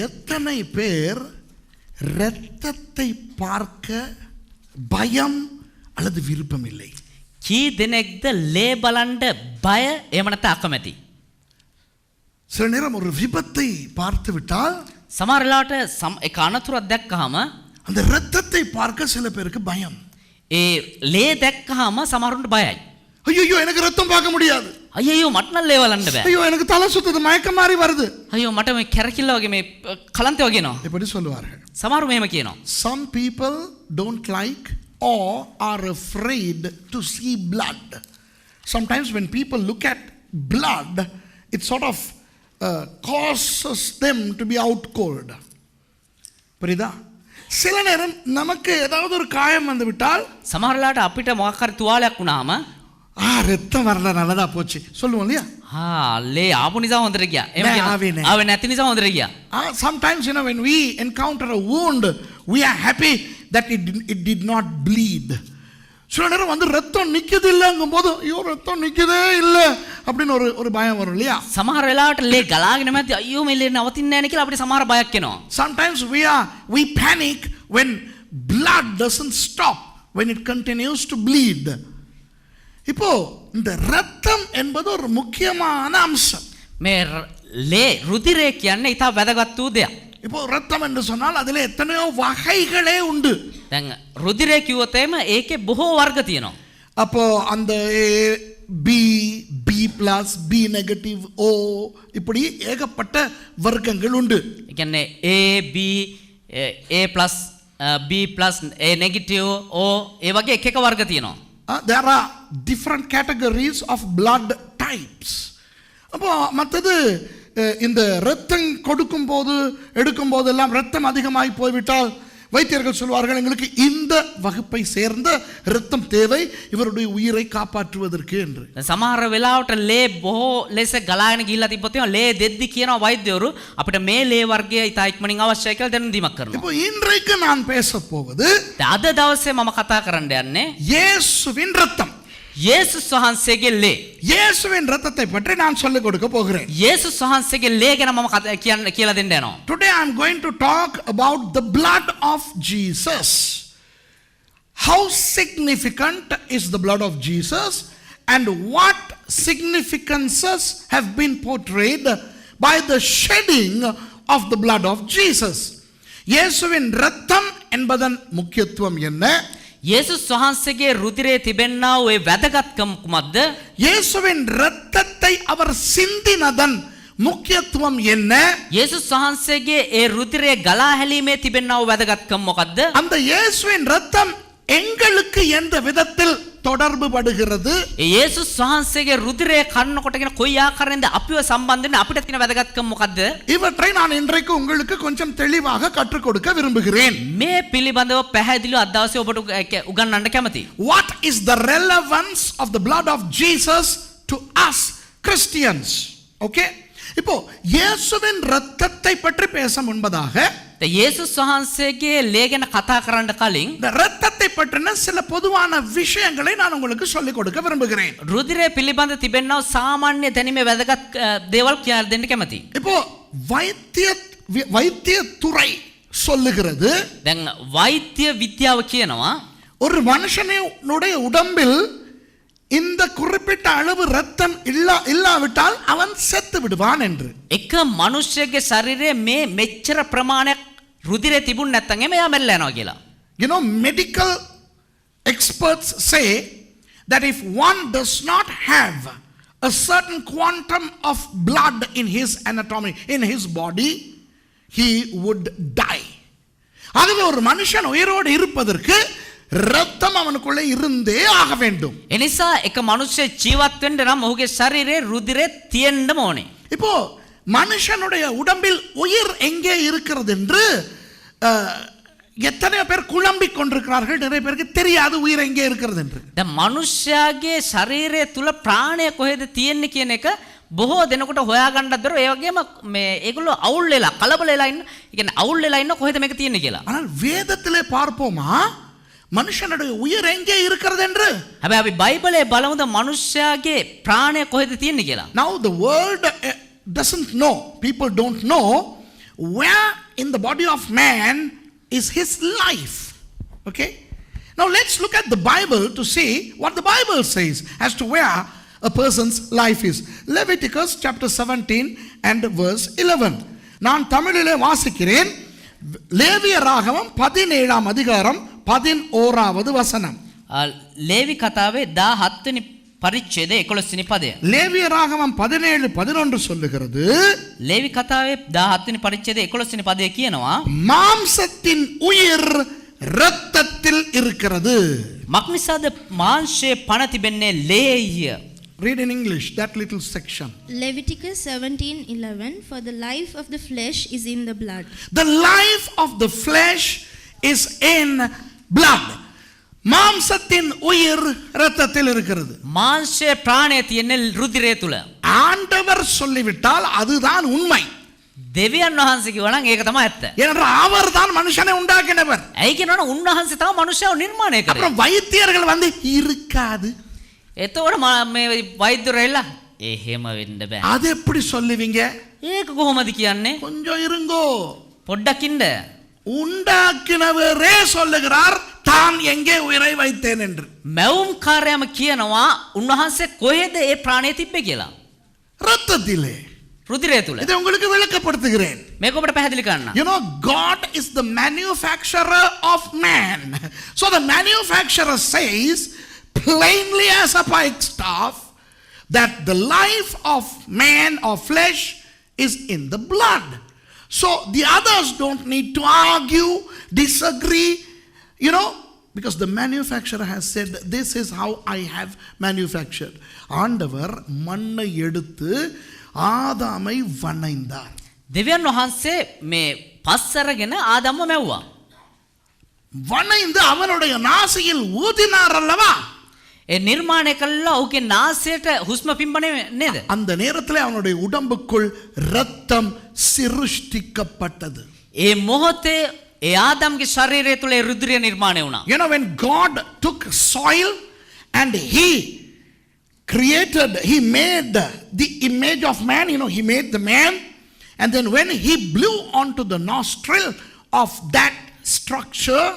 எத்தனை பேர் இரத்தத்தை பார்க்க பயம் அல்லது விருப்பம் இல்லை? කී දෙනෙක්ද ලේ බලන්න බය එහෙම නැත්නම් අකමැති? சில நேரம் ஒரு விபத்தை பார்த்து விட்டால் සමහර වෙලාවට එක අනතුරක් දැක්කහම அந்த இரத்தத்தை பார்க்க சில பேருக்கு பயம். ඒ ලේ දැක්කහම සමහරුන්ට බයයි. ஐயோ எனக்கு ரத்தம் பார்க்க முடியாது. අයියෝ මට නම් ලේ බලන්න බෑ. ஐயோ எனக்கு தலை சுத்துது, மயக்கம் மாதிரி வருது. අයියෝ මට මේ කැරකිල්ල වගේ මේ කලන්තය වගේ එනවා. இப்படி சொல்லுவார்கள். සමහරු මෙහෙම කියනවා. Some people don't like or are afraid to see blood. Sometimes when people look at blood, it sort of causes them to be out cold. புரியுதா? சில நேரம் நமக்கு ஏதாவது ஒரு காயம் வந்து விட்டால் සමහර වෙලාවට අපිට මොකක් හරි තුවාලයක් වුණාම ரத்தம் வரல, நல்லதா போச்சு சொல்லுவோம் இல்லையா? ලේ ආපු නිසා හොඳට ගියා. එහෙම කියනවා. ආවේ නැති නිසා හොඳට ගියා. Sometimes when we encounter a wound, we are happy that it did not bleed. சில நேரம் வந்து ரத்தம் நிக்குது இல்லங்கும் போது ஐயோ ரத்தம் நிக்குதே இல்ல அப்படின்னு ஒரு பயம் வரும் இல்லையா? සමහර වෙලාවට ලේ ගලාගෙන නැති අයියෝ මේ ලේ නවතින්නේ නැහැ නේ කියලා අපිට සමහර බයක් එනවා. Sometimes we panic when blood doesn't stop, when it continues to bleed. இப்போ இந்த ரத்தம் என்பது ஒரு முக்கியமான அம்சம். මේ ලේ රුධිරය කියන්නේ ඊට වැදගත් වූ දෙයක්. இப்போ ரத்தம் என்று சொன்னால் அதிலே எத்தனையோ வகைகளே உண்டு. දැන් රුධිරය කිව්වොත් එimhe ඒකේ බොහෝ වර්ග තියෙනවා. அப்போ அந்த B, B+, B negative, O இப்படி ஏகப்பட்ட வர்க்கங்கள் உண்டு. ඒ කියන්නේ A B A+, B+, A negative, O ඒ වගේ එක එක වර්ග තියෙනවා. There are different categories of blood types. அப்போ மற்றது இந்த ரத்தம் கொடுக்கும் போது எடுக்கும் போதெல்லாம் ரத்தம் அதிகமாகி போய்விட்டால் வைத்தியர்கள் சொல்வார்கள் எங்களுக்கு இந்த வகுப்பை சேர்ந்த ரத்தம் தேவை இவருடைய உயிரை காப்பாற்றுவதற்கு என்று. සමහර වෙලාවට ලේ බොහෝ ලෙස ගලාගෙන ගිහිල්ලා තිබ්බොත් ලේ දෙද්දි කියනවා වෛද්‍යවරු අපිට මේ ලේ වර්ගය ඉතා ඉක්මනින් අවශ්‍යයි කියලා දැනුම් දීමක් කරනවා. இப்போ இன்றைக்கு நான் பேச போவது අද දවසේ මම කතා කරන්න යන්නේ இயேசுவின் ரத்தம். යේසුස් වහන්සේගේ ලේ. இயேசுவின் ரத்தத்தை பற்றி நான் சொல்லிக் கொடுக்க போகிறேன். යේසුස් වහන්සේගේ ලේ ගැන මම කියලා දෙන්න යනවා. Today I am going to talk about the blood of Jesus. How significant is the blood of Jesus and what significances have been portrayed by the shedding of the blood of Jesus. இயேசுவின் ரத்தம் என்பதன் முக்கியத்துவம் என்ன? යේසුස් වහන්සේගේ රුධිරයේ තිබෙනා වූ ඒ වැදගත්කම කුමක්ද? இயேசுவின் இரத்தத்தை அவர் சிந்தினதன் முக்கியத்துவம் என்ன? යේසුස් වහන්සේගේ ඒ රුධිරයේ ගලා හැලීමේ තිබෙනා වූ වැදගත්කම මොකක්ද? அந்த இயேசுவின் இரத்தம் எங்களுக்கு எந்த விதத்தில் தொடர்பு படுகிறது? යේසුස් වහන්සේගේ රුධිරය කන්න කොටගෙන කොයි ආකාරයෙන්ද අපිව සම්බන්ධ වෙන්නේ අපිට තියෙන වැදගත්කම මොකද්ද? இவற்றை நான் இன்றைக்கு உங்களுக்கு கொஞ்சம் தெளிவாக கற்றுக் கொடுக்க விரும்புகிறேன். මේ පිළිබඳව පැහැදිලිව අද දවසේ ඔබට උගන්වන්න කැමතියි. What is the relevance of the blood of Jesus to us Christians? Okay? இப்போ இயேசுவின் இரத்தத்தை பற்றி பேச முன்பதாக යේසුස් වහන්සේගේ ලේ ගැන කතා කරන්න කලින් இந்த இரத்தத்தை பற்றின சில பொதுவான விஷயங்களை நான் உங்களுக்கு சொல்லிக் கொடுக்க விரும்புகிறேன். රුධිරය පිළිබඳ තිබෙනා සාමාන්‍ය දැනීමේ වැදගත් දේවල් කියලා දෙන්න කැමතියි. இப்போ வைத்தியத்துறை சொல்லுகிறது, දැන් වෛද්‍ය විද්‍යාව කියනවා ஒரு மனுஷனுடைய உடம்பில் இந்த குறிப்பிட்ட அளவு ரத்தம் இல்லாவிட்டால் அவன் செத்து விடுவான் என்று. එක මනුෂ්‍යගේ ශරීරයේ මේ මෙච්චර ප්‍රමාණයක් රුධිරය තිබුණ නැත්නම් එයා මැරලා යනවා කියලා. You know, medical experts say that if one does not have a certain quantum of blood in his anatomy, in his body, he would die. ஆகவே ஒரு மனுஷன் உயிரோடு இருப்பதற்கு ரத்தம் அவனுக்குள்ளே இருந்தே ஆக வேண்டும். එනිසා එක මනුෂ්‍ය ජීවත් වෙන්න නම් ඔහුගේ ශරීරයේ රුධිරය තියෙන්නම ඕනේ. இப்போ மனுஷனுடைய உடம்பில் உயிர் எங்கே இருக்கிறது என்று எத்தனை பேர் குழம்பிக் கொண்டிருக்கிறார்கள். நிறைய பேருக்கு தெரியாது உயிர் எங்கே இருக்கிறது என்று. දැන් මනුෂ්‍යයාගේ ශරීරය තුල ප්‍රාණය කොහෙද තියෙන්නේ කියන එක බොහෝ දෙනෙකුට හොයාගන්නත් බැරුව ඒ වගේම මේ ඒගොල්ලෝ අවුල් වෙලා කලබල වෙලා ඉන්න. ඒ කියන්නේ අවුල් වෙලා ඉන්න කොහෙද මේක තියෙන්නේ කියලා. ஆனால் வேதத்திலே பார்ப்போமா மனுஷனுடைய உயிர் எங்கே இருக்கிறது என்று? හැබැයි අපි බයිබලයේ බලමුද මනුෂ්‍යයාගේ ප්‍රාණය කොහෙද තියෙන්නේ කියලා. Now the world doesn't know, people don't know where in the body of man is his life? Okay? Now let's look at the Bible to see what the Bible says as to where a person's life is. Leviticus chapter 17 and verse 11. நான் தமிழிலே வாசிக்கிறேன். லேவியராகமம் 17ஆம் அதிகாரம் 11வது வசனம். ලේවි කතාවේ 17 වෙනි පරිච්ඡේදයේ 11 වෙනි පදය. லேவியராகமம் 17:11 சொல்லுகிறது. ලේවි කතාවේ 17 වෙනි පරිච්ඡේදයේ 11 වෙනි පදය කියනවා மாம்சத்தின் உயிர் இரத்தத்தில் இருக்கிறது. මක්නිසාද මාංශයේ පණ තිබෙන්නේ ලේය. Read in English that little section. Leviticus 17:11 For the life of the flesh is in the blood. The life of the flesh is in blood. மாம்சத்தின் உயிர் இரத்தத்தில் இருக்கிறது. මාංශයේ ප්‍රාණය තියෙන්නේ රුධිරය තුල. ஆண்டவர் சொல்லிவிட்டால் அதுதான் உண்மை. දෙවියන් වහන්සේ කිව්වා නම් ඒක තමයි ඇත්ත. ஏனென்றால் அவர்தான் மனுஷனை உண்டாக்கினவர். ඇයි කියනවනම් උන්වහන්සේ තමයි මනුෂ්‍යව නිර්මාණය කරේ. அப்புறம் வைத்தியர்கள் வந்து இருக்காது. එතකොට මේ වෛද්‍යවරයලා එහෙම වෙන්න බෑ. அது எப்படி சொல்லுவீங்க? ඒක කොහොමද කියන්නේ? கொஞ்சம் இருங்கோ. පොඩ්ඩක් ඉන්න. உண்டாக்கினவரே சொல்லுகிறார் தான் எங்கே உயிரை வைத்தேன் என்று. මැවුම් කාර්යම කියනවා උන්වහන්සේ කොහෙද ඒ ප්‍රාණය තිබ්බේ කියලා. இரத்தத்திலே. රුධිරය තුල. இதை உங்களுக்கு விளக்கப்படுத்துகிறேன். මේක ඔබට පැහැදිලි කරන්න. You know, God is the manufacturer of man. So the manufacturer says plainly as a pikestaff that the life of man or flesh is in the blood. So the others don't need to argue, disagree, you know, because the manufacturer has said this is how I have manufactured. ஆண்டவர் மண்ணை எடுத்து ஆதாமை வணைந்தார். දෙවියන් වහන්සේ මේ පස්සරගෙන ආදම්ව මැව්වා. வணைந்து அவனுடைய நாசியில் ஊதினார் அல்லவா? ඒ නිර්මාණය කළා ඔහුගේ නාසයට හුස්ම පිම්බනේ නේද? அந்த நேரத்தில் அவனுடைய உடம்புக்குள் இரத்தம் சிருஷ்டிக்கப்பட்டது. ඒ මොහොතේ ඒ ආදම්ගේ ශරීරය තුල රුධිරය නිර්මාණය වුණා. You know, when God took soil and he made the image of man, you know, he made the man, and then when he blew onto the nostril of that structure,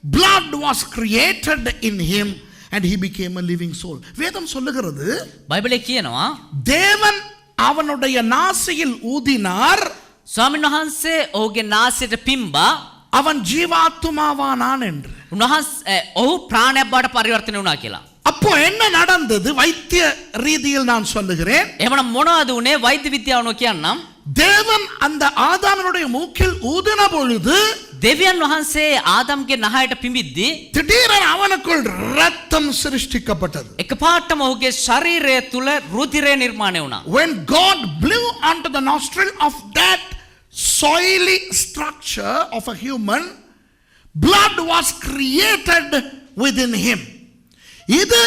blood was created in him and he became a living soul. வேதம் சொல்லுகிறது, බයිබලයේ කියනවා தேவன் அவனுடைய நாசியில் ஊதினார், ස්වාමීන් වහන්සේ ඔහුගේ නාසයට පිම්බා அவன் ஜீவாத்துமாவானான் என்று. උන්වහන්සේ ඔහු ප්‍රාණයක් බවට පරිවර්තනය වුණා කියලා. அப்போ என்ன நடந்தது? வைத்திய ரீதியில் நான் சொல்லுகிறேன். එහෙමනම් මොනවද උනේ வைத்திய විද්‍යාවනෝ කියන්නම්. தேவன் அந்த ஆதாமனுடைய மூக்கில் ஊதின பொழுது දෙවියන් වහන්සේ ආදම්ගේ නහයට පිඹිද්දී திடீரென அவனுக்குள் ரத்தம் சிருஷ்டிக்கப்பட்டது. එකපාරටම ඔහුගේ ශරීරය තුල රුධිරය නිර්මාණය වුණා. When God blew onto the nostril of that soily structure of a human, blood was created within him. இது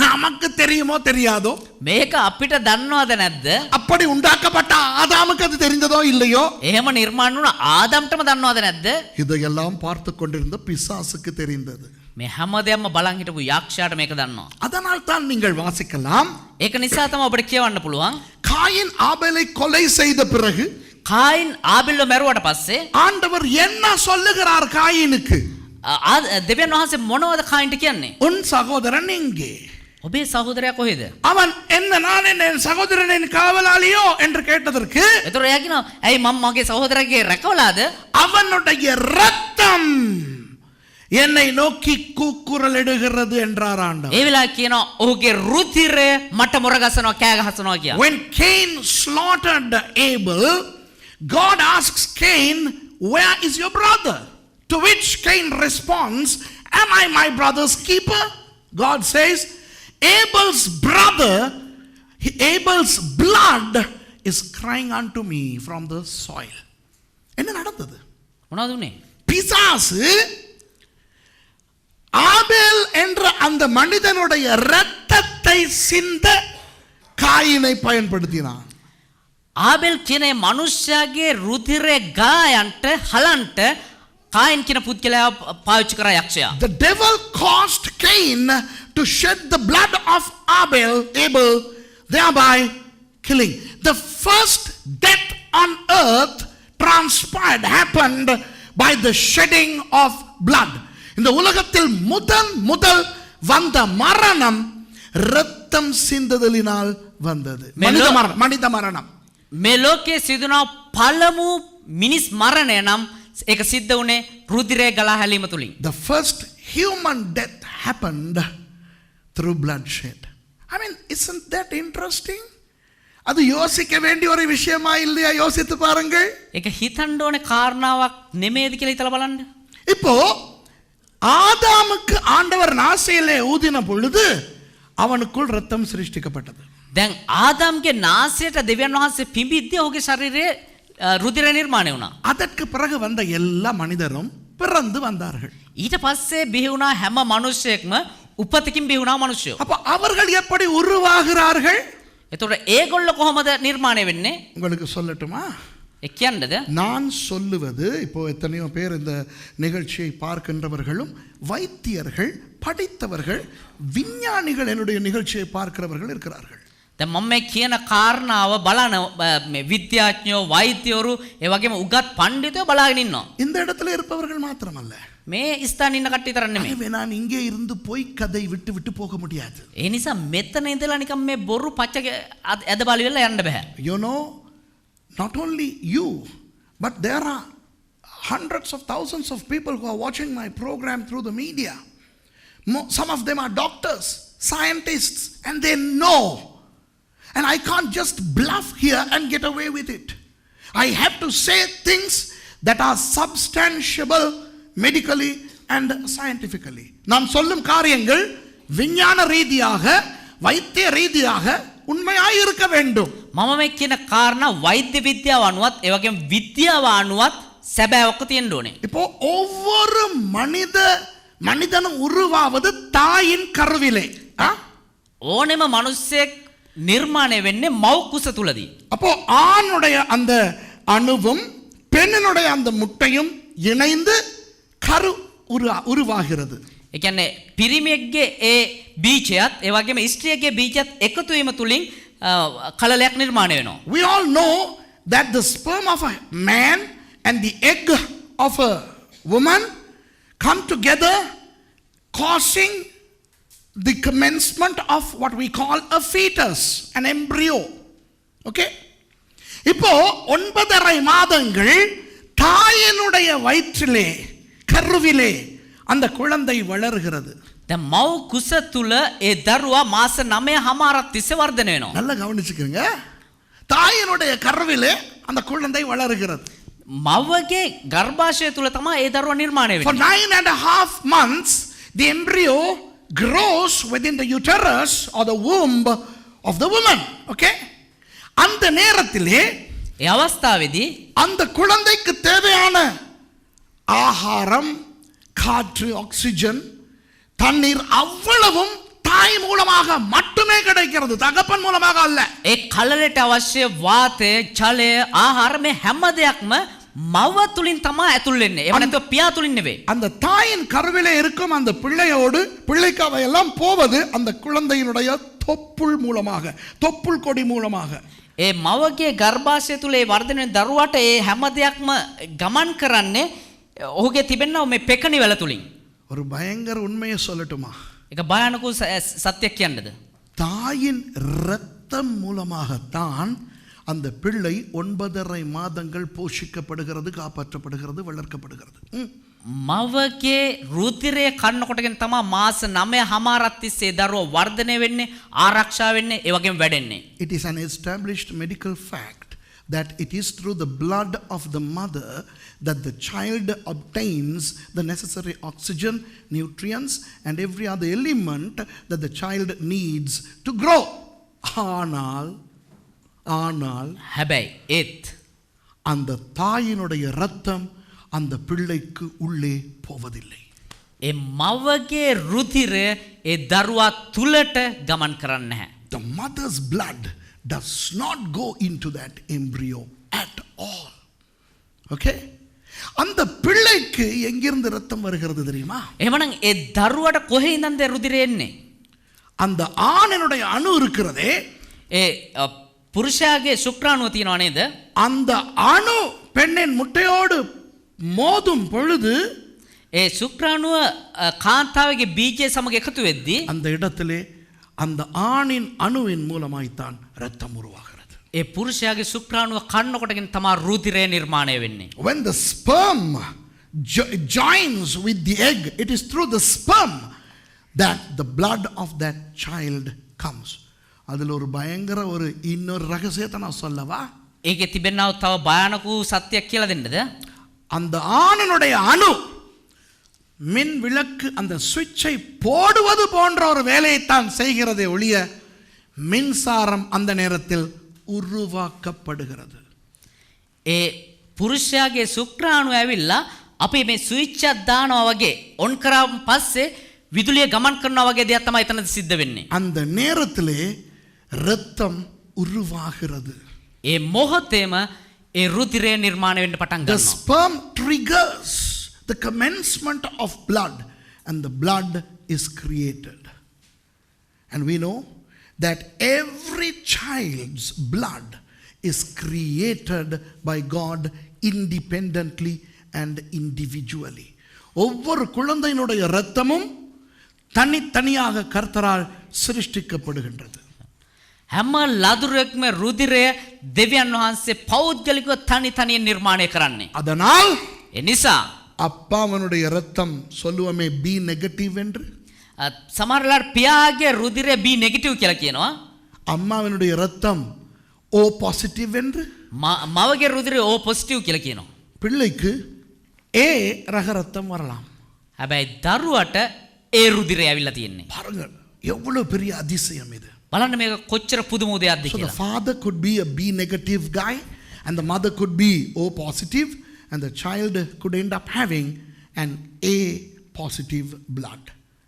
நமக்கு தெரியுமோ தெரியாதோ? මේක අපිට දන්නවද නැද්ද? அப்படி உண்டாக்கப்பட்ட ஆதாமுக்கு அது தெரிந்ததோ இல்லையோ? එහෙම නිර්මාණ වුණ ආදම්ටම දන්නවද නැද්ද? இதையெல்லாம் பார்த்து கொண்டிருந்த பிசாசுக்கு தெரிந்தது. මේ හැමදේම බලන් හිටපු යක්ෂයාට මේක දන්නවා. அதனால் தான் நீங்கள் வாசிக்கலாம், ඒක නිසා තමයි ඔබට කියවන්න පුළුවන්. காயின் ஆபேலை கொலை செய்த பிறகு කායින් ආබෙල්ව මැරුවට පස්සේ ஆண்டவர் என்ன சொல்லுகிறார் காயினுக்கு? දෙවියන් වහන්සේ මොනවද කායින්ට කියන්නේ? உன் சகோதரன் எங்கே? ඔබේ සහෝදරයා කොහෙද? அவன் என்ன நான் என் சகோதரனின் காவலாளியோ என்று கேட்டதற்கு, ඒතර එයා කියනවා ඇයි මම මගේ සහෝදරගේ රැකවලාද? அவனுடைய இரத்தம் என்னை நோக்கி கூக்குரல் இடுகிறது என்றார் ஆண்டவர். ඒ වෙලාව කියනවා ඔහුගේ රුධිරය මට මොර ගසනවා කෑ ගහනවා කියලා. When Cain slaughtered Abel, God asks Cain, where is your brother? To which Cain responds, am I my brother's keeper? God says, Abel's blood is crying unto me from the soil. என்ன நடந்தது? මොනවද උනේ? பிசாசு ஆபேல் என்ற அந்த மனிதனுடைய இரத்தத்தை சிந்த காயினை பயன்படுத்தினான். ආබෙල් කියන මනුෂ්‍යයාගේ රුධිරය ගායන්ට හලන්ට කායින් කියන පුද්ගලයා පාවිච්චි කරා යක්ෂයා. The devil caused Cain to shed the blood of Abel, thereby killing. The first death on earth transpired happened by the shedding of blood. இந்த உலகத்தில் முதல் வந்த மரணம் இரத்தம் சிந்துதலினால் வந்தது. மனித மரணம். මේ ලෝකයේ සිදුනා පළමු මිනිස් මරණය නම් ඒක සිද්ධ වුණේ රුධිරය ගලා හැලීම තුලින්. The first human death happened through bloodshed. I mean, isn't that interesting? அது யோசிக்க வேண்டிய ஒரு விஷயமா இல்லையா? யோசித்து பாருங்கள். ඒක හිතන්න ඕනේ කාරණාවක් නෙමෙයිද කියලා හිතලා බලන්න. இப்போ ஆதாமுக்கு ஆண்டவர் நாசியிலே ஊதின பொழுது அவனுக்குள் ரத்தம் சிருஷ்டிக்கப்பட்டது. දැන් ආදාම්ගේ නාසයට දෙවියන් වහන්සේ පිඹිද්දී ඔහුගේ ශරීරයේ රුධිර නිර්මාණය වුණා. அதற்கு பிறகு வந்த எல்லா மனிதரும் பிறந்து வந்தார்கள். ඊට පස්සේ බිහි වුණා හැම මිනිසෙක්ම උපතකින් බිහි වුණා මිනිස්සු. அப்ப அவர்கள் எப்படி உருவாகிறார்கள்? එතකොට ඒගොල්ලෝ කොහොමද නිර්මාණය වෙන්නේ? உங்களுக்கு சொல்லட்டுமா? ඒ කියන්නද? நான் சொல்லுவது, இப்போ எத்தனையோ பேர் இந்த நிகழ்ச்சியை பார்க்கின்றவர்களும் வைத்தியர்கள், படித்தவர்கள், விஞ்ஞானிகள் என்னுடைய நிகழ்ச்சியை பார்க்கிறவர்கள் இருக்கிறார்கள். දැන් මම මේ කියන කාරණාව බලන මේ විද්‍යාඥයෝ, වෛද්‍යවරු, ඒ වගේම උගත් පඬිතුයෝ බලාගෙන ඉන්නවා. இந்த இடத்துல இருப்பவர்கள் மாத்திரமல்ல, මේ ස්ථාන ඉන්න කට්ටිය තරක් නෙමෙයි. எனவே நான் இங்கே இருந்து போய் கதை விட்டு போக முடியாது. ඒ නිසා මෙතන ඉඳලා නිකන් මේ බොරු පච්ච ඇද බලි වෙලා යන්න බෑ. You know, not only you, but there are hundreds of thousands of people who are watching my program through the media. Some of them are doctors, scientists, and they know. And I can't just bluff here and get away with it. I have to say things that are substantiable medically and scientifically. நான் சொல்லும் காரியங்கள் விஞ்ஞான ரீதியாக, வைத்திய ரீதியாக உண்மையாய் இருக்க வேண்டும். මම මේ කියන කාරණා වෛද්‍ය විද්‍යාව අනුවත් ඒ වගේම විද්‍යාව අනුවත් සැබෑවක තියෙන්න ඕනේ. இப்போ ஒவ்வொரு மனிதனும் உருவாவது தாயின் கருவிலே. ඕනෙම මිනිස්සෙක් නිර්මාණය වෙන්නේ මව් කුස තුලදී. அப்போ ஆணுடைய அந்த அணுவும் பெண்ணினுடைய அந்த முட்டையும் இணைந்து கரு உருவாகிறது. ඒ කියන්නේ පිරිමියෙක්ගේ ඒ බීජයත් ඒ වගේම ස්ත්‍රියගේ බීජයත් එකතු වීම තුලින් කලලයක් නිර්මාණය වෙනවා. We all know that the sperm of a man and the egg of a woman come together, causing the commencement of what we call a fetus, an embryo. Okay? இப்போ 9.5 மாதங்கள் தாயினுடைய வயிற்றிலே, கருவிலே அந்த குழந்தை வளர்கிறது. දැන් මව් කුස තුල ඒ දරුවා මාස 9 තිස්සේ වර්ධනය වෙනවා. நல்லா கவனிச்சுக்கங்க. தாயினுடைய கருவிலே அந்த குழந்தை வளர்கிறது. මවගේ ගර්භාෂය තුල තමයි ඒ දරුවා නිර්මාණය For වෙන්නේ. 9.5 months the embryo grows within the uterus or the womb of the woman. Okay? அந்த நேரத்திலே ඒ අවස්ථාවේදී அந்த குழந்தைக்கு தேவையான ஆகாரம், காற்று, ஆக்சிஜன், தண்ணீர் அவ்வளவும் தாய் மூலமாக மட்டுமே கிடைக்கிறது, தகப்பன் மூலமாக அல்ல. ඒ කලලට අවශ්‍ය වාතය, ජලය, ආහාර මේ හැම දෙයක්ම මව තුලින් තමයි ඇතුල් වෙන්නේ. එහෙම නැත්නම් පියා තුලින් නෙවෙයි. அந்த தாயின் கருவிலே இருக்கும் அந்த பிள்ளையோடு பிள்ளைக்கு அவையெல்லாம் போவது அந்த குழந்தையினுடைய தொப்புள் மூலமாக, தொப்புள் கொடி மூலமாக. ඒ මවගේ ගර්භාෂය තුල ඒ වර්ධනය වෙන දරුවාට ඒ හැම දෙයක්ම ගමන් කරන්නේ ඔහුගේ තිබෙනා මේ පෙකණි වල තුලින්. ஒரு பயங்கர உண்மையை சொல்லட்டுமா? ඒක භයානක සත්‍යයක් කියන්නද? தாயின் இரத்தம் மூலமாகத்தான் அந்த பிள்ளை 9.5 மாதங்கள் போஷிக்கப்படுகிறது, காப்பாற்றப்படுகிறது, வளர்க்கப்படுகிறது. මවගේ රුධිරය කන්නකොටගෙන තමයි මාස 9 තිස්සේ දරුවා වර්ධනය වෙන්නේ, ආරක්ෂා වෙන්නේ, ඒ වගේම වැඩෙන්නේ. It is an established medical fact that it is through the blood of the mother that the child obtains the necessary oxygen, nutrients and every other element that the child needs to grow. ஆனால் හැබැයි ඒත් அந்த தாயினுடைய இரத்தம் அந்த பிள்ளைக்கு உள்ளே போவதில்லை. ඒ මවගේ රුධිරය ඒ දරුවා තුලට ගමන් කරන්නේ නැහැ. The mother's blood does not go into that embryo at all. Okay? அந்த பிள்ளைக்கு எங்கிருந்து இரத்தம் வருகிறது தெரியுமா? එහෙමනම් ඒ දරුවට කොහේ ඉඳන්ද රුධිරය එන්නේ? அந்த ஆணினுடைய அணு இருக்கிறதே, ඒ පුරුෂයාගේ ශුක්‍රාණුව තියෙනවා නේද? அந்த அணு பெண்ணின் முட்டையோடு மோதும் பொழுது ඒ ශුක්‍රාණුව කාන්තාවගේ බීජය සමග එකතු වෙද්දී அந்த இடத்திலே அந்த ஆணின் அணுவின் மூலமாய்த்தான் இரத்தம் உருவாகிறது. ඒ පුරුෂයාගේ ශුක්‍රාණුව කන්නකොටගෙන තමයි රුධිරය නිර්මාණය වෙන්නේ. When the sperm joins with the egg, it is through the sperm that the blood of that child comes. அதில் ஒரு பயங்கர ஒரு இன்னொரு ரகசியத்தை நான் சொல்லவா? ඒකේ තිබෙනව තව භයානක වූ සත්‍යයක් කියලා දෙන්නද? அந்த ஆணினுடைய அணு மின் விளக்கு அந்த சுவிட்சை போடுவது போன்ற ஒரு வேலையைத்தான் செய்கிறதே ஒழிய மின்சாரம் அந்த நேரத்தில் உருவாக்கப்படுகிறது. ඒ පුරුෂයාගේ ශුක්‍රාණුව ඇවිල්ලා අපි මේ ස්විච් එකක් දානවා වගේ ඔන් කරාන් පස්සේ විදුලිය ගමන් කරනවා වගේ දෙයක් තමයි එතනදී සිද්ධ වෙන්නේ. அந்த நேரத்திலே இரத்தம் உருவாகிறது. ඒ මොහොතේම ඒ රුධිරය නිර්මාණය වෙන්න පටන් The ගන්නවා. sperm triggers the commencement of blood and the blood is created. And we know that every child's blood is created by God independently and individually. ஒவ்வொரு குழந்தையினுடைய இரத்தமும் தனித்தனியாக கர்த்தரால் சிருஷ்டிக்கப்படுகின்றது. හැම ලදුරෙක්ම රුධිරය දෙවියන් වහන්සේ පෞද්ගලිකව තනි තනියෙන් නිර්මාණය කරන්නේ. அதனால் ඒ නිසා அப்பாவனுடைய இரத்தம் சொல்லுவோமே பி நெகட்டிவ் என்று, සමහරලාට පියාගේ රුධිරය B නෙගටිව් කියලා කියනවා. அம்மாவினுடைய இரத்தம் ஓ பாசிட்டிவ் என்று, මවගේ රුධිරය O පොසිටිව් කියලා කියනවා. பிள்ளைக்கு ஏ ரக ரத்தம் வரலாம். හැබැයි දරුවට ඒ රුධිරය ඇවිල්ලා තියෙන්නේ. பாருங்கள் எவ்வளவு பெரிய அதிசயம் இது. බලන්න මේක කොච්චර පුදුම දෙයක්ද So the කියලා. father could be a B negative guy and the mother could be O positive and the child could end up having an A positive blood.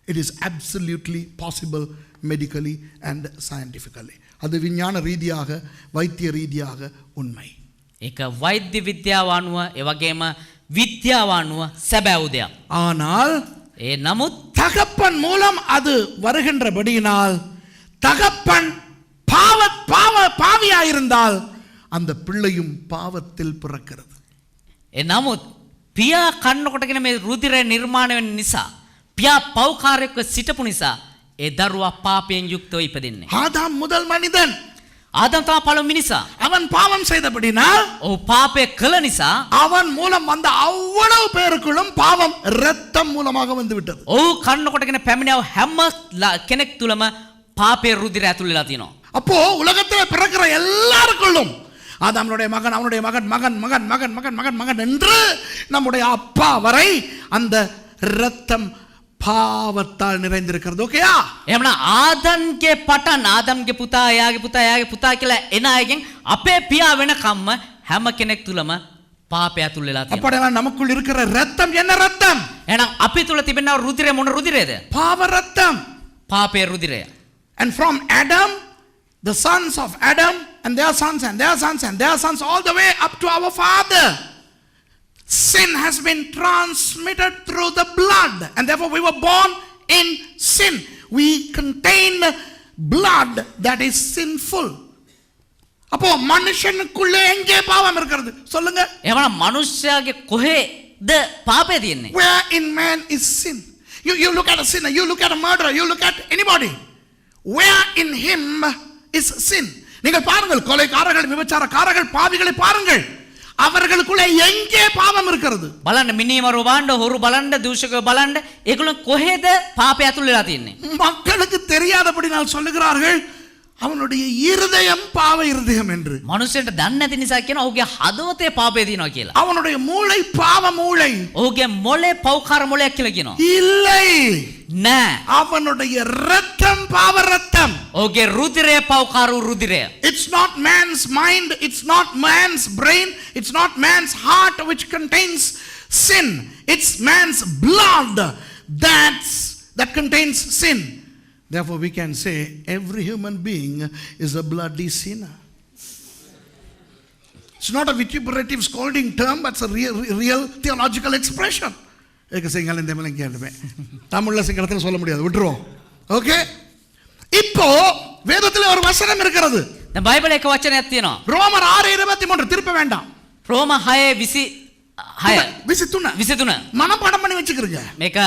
It is absolutely possible medically and scientifically. அது விஞ்ஞான ரீதியாக வைத்திய ரீதியாக உண்மை. ඒක වෛද්‍ය විද්‍යාව අනුව ඒ වගේම විද්‍යාව අනුව සැබෑ දෙයක්. ஆனால் ඒ නමුත් தகப்பன் மூலம் அது வருகின்றபடியினால் தகப்பன் பாவியாயிருந்தால் அந்த பிள்ளையும் பாவத்தில் பிறக்கிறது. ඒ නමුත් පියා කන්නකොටගෙන මේ රුධිරය නිර්මාණය වෙන නිසා පියා පෞකාරයක සිටපු නිසා ඒ දරුවා පාපයෙන් යුක්තව ඉපදින්නේ. ஆதாம் முதல் மனிதன், ආදම් තමයි පළමු මිනිසා. அவன் பாவம் செய்தபடினால் ඔහු පාපය කළ නිසා அவன் மூலம் வந்த அவ்வளவு பேருக்குள்ளும் பாவம் இரத்தம் மூலமாக வந்து விட்டது. ඔහු කන්නකොටගෙන පැමිණව හැම කෙනෙක් තුලම පාපයේ රුධිරය ඇතුල් වෙලා තියෙනවා. அப்போ உலகத்தில் பிறக்கிற எல்லாருக்குள்ளும் ஆதாமுடைய மகன், அவனுடைய மகன், மகன் மகன் மகன் மகன் மகன் மகன் என்று நம்முடைய அப்பா வரை அந்த இரத்தம் பாவத்தால் நிறைந்திருக்கிறது. ஓகேயா? එහෙමනම් ආදම්ගේ පටන් ආදම්ගේ පුතා එයාගේ පුතා එයාගේ පුතා කියලා එන අයගෙන් අපේ පියා වෙනකම්ම හැම කෙනෙක් තුලම පාපය ඇතුල් වෙලා තියෙනවා. அப்படினா நமக்குள் இருக்கிற இரத்தம் என்ன இரத்தம்? එහෙනම් අපි තුල තිබෙන රුධිරය මොන රුධිරයද? பாவ இரத்தம். පාපයේ රුධිරය. And from Adam, the sons of Adam and their sons and their sons and their sons all the way up to our father, sin has been transmitted through the blood, and therefore we were born in sin. We contain blood that is sinful. அப்போ மனுஷனுக்குள்ளே எங்கே பாவம் இருக்கிறது சொல்லுங்க? එහෙනම් මනුෂ්‍යයාගේ කොහෙද පාපය තියෙන්නේ? Where in man is sin? You look at a sinner, you look at a murderer, you look at anybody. Where in him is sin? நீங்கள் பாருங்கள், கொலைகாரர்கள், விபச்சாரக்காரர்கள், பாவிகளை பாருங்கள், அவர்களுக்குள்ளே எங்கே பாவம் இருக்கிறது? බලන්න මිනිමරු බාණ්ඩ හොරු බලන්න දූෂකව බලන්න ඒගොල්ලෝ කොහෙද පාපය ඇතුල් වෙලා තියෙන්නේ? மக்களுக்கு தெரியாதபடி நான் சொல்லுகிறார்கள் அவனுடைய இருதயம் பாவ இருதயம் என்று. මනුස්සයෙන්ට දන්නේ නැති නිසා කියන ඔහුගේ හදවතේ පාපය තියෙනවා කියලා. அவனுடைய மூளை பாவ மூளை. ඔහුගේ මොලේ පෞකාර මොලයක් කියලා කියනවා. இல்லை, නෑ. அவனுடைய இரத்தம் பாவ இரத்தம். ඔහුගේ රුධිරය පෞකාර රුධිරය. It's not man's mind, it's not man's brain, it's not man's heart which contains sin. It's man's blood that contains sin. Therefore we can say every human being is a bloody sinner. It's not a vituperative scolding term, but it's a real theological expression. ஏக சிங்களம் இந்த மேலே கேட்டுப்பேன், தமிழ்ல சிங்களத்தில் சொல்ல முடியாது, விட்டுருவோம். Okay, இப்போ வேதத்தில் ஒரு வசனம் இருக்கிறது. දැන් බයිබලයේ එක වචනයක් තියෙනවා. ரோமர் 6:23 திருப்ப வேண்டாம். රෝම 6:23 23 மனப்பாடம் பண்ணி வச்சுக்கிறீங்க. මේක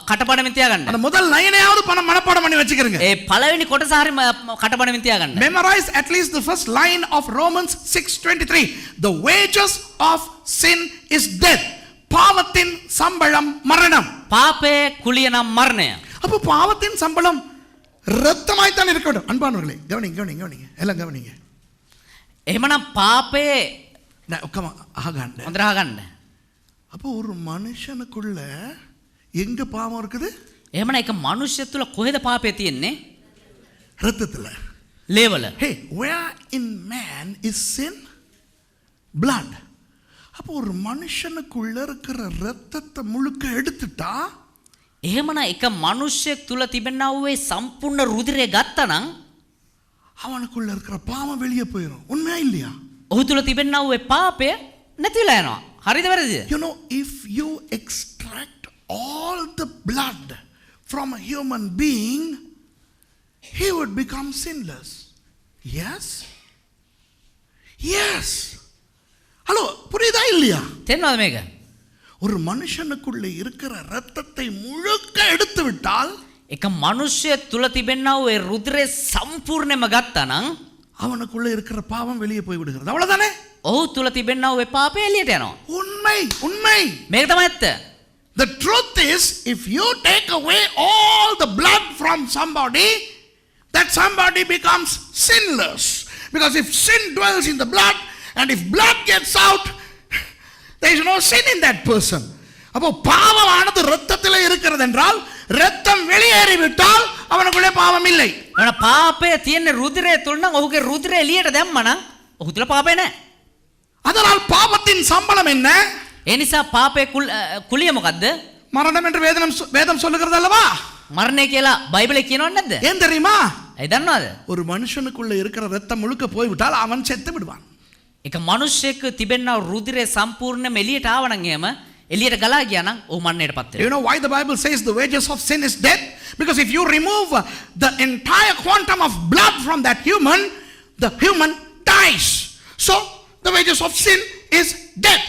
කටපාඩමින් තියාගන්න. அந்த முதல் லைனையாவது மனப்பாடம் பண்ணி வச்சுக்கிறீங்க. ඒ පළවෙනි කොටස හරිය කටපාඩමින් තියාගන්න. Memorize at least the first line of Romans 6:23. The wages of sin is death. பாவத்தின் சம்பளம் மரணம். පාපයේ කුලිය නම් මරණය. அப்போ பாவத்தின் சம்பளம் ரத்தமாய் தான் இருக்க வேண்டும். அன்பானவர்களே கவனிங்க எல்லாம் கவனிங்க. එහෙමනම් පාපයේ ஆகாண்ட හොඳට අහගන්න. அப்போ ஒரு மனுஷனுக்குள்ள எங்க பாவம் இருக்குது? එහෙමනම් එක මනුෂ්‍ය තුල කොහෙද පාපය තියෙන්නේ? ரத்தத்துல. ලේවල. Hey, where in man is sin? Blood. அப்போ ஒரு மனுஷனுக்குள்ள இருக்கிற ரத்தத்தை முழுக்க எடுத்துட்டா එහෙමනම් එක මනුෂ්‍යෙක් තුල තිබෙනා වූ ඒ සම්පූර්ණ රුධිරය ගත්තනම් அவனுக்குள்ள இருக்கிற பாவம் வெளியே போயிடும். உண்மையா இல்லையா? ඔහු තුල තිබෙනා වූ ඒ පාපය නැතිලා යනවා. හරිද වැරදිද? You know, if you extract all the blood from a human being, he would become sinless. Yes? Yes. Hello, புரியுதா இல்லையா? තේරෙනවද මේක? ஒரு மனுஷனுக்குள்ள இருக்கிற ரத்தத்தை முழுக்க எடுத்து விட்டால் එක මනුෂ්‍ය තුල තිබෙනා වූ ඒ රුධිරය සම්පූර්ණයෙන්ම ගත්තනම් அவனுக்குள்ள இருக்கிற பாவம் வெளியே போய் விடுகிறது. அவ்வளவுதானே? ඔහු තුල තිබෙනා වූ ඒ පාපය එළියට යනවා. உண்மை. මේක තමයි ඇත්ත. The truth is, if you take away all the blood from somebody, that somebody becomes sinless. Because if sin dwells in the blood, and if blood gets out, there is no sin in that person. அப்போ பாவமானது இரத்தத்திலே இருக்கிறது என்றால் இரத்தம் வெளியேறிவிட்டால் அவனுக்குள்ளே பாவம் இல்லை. අන පාපය තියෙන රුධිරය තුල නම් ඔහුගේ රුධිරය එළියට දැම්මනම් ඔහු තුල පාපය නැහැ. அதனால் பாவத்தின் சம்பளம் என்ன? ඒ නිසා පාපයේ කුලිය මොකද්ද? மரணம் என்று வேதம் சொல்லுகிறது அல்லவா? මරණය කියලා බයිබලයේ කියනවද නැද්ද? ஏன் தெரியுமா? ඒ දන්නවද? ஒரு மனுஷனுக்குள்ள இருக்கிற இரத்தம் முழுக்க போய்விட்டால் அவன் செத்து விடுவான். එක මනුෂ්‍යයෙක් තිබෙනා රුධිරය සම්පූර්ණයෙන්ම එළියට ආවනම් එහෙම එළියට ගලා ගියා නම් ඔහු මරණයටපත් වෙනවා. You know why the Bible says the wages of sin is death? Because if you remove the entire quantum of blood from that human, the human dies. So the wages of sin is death.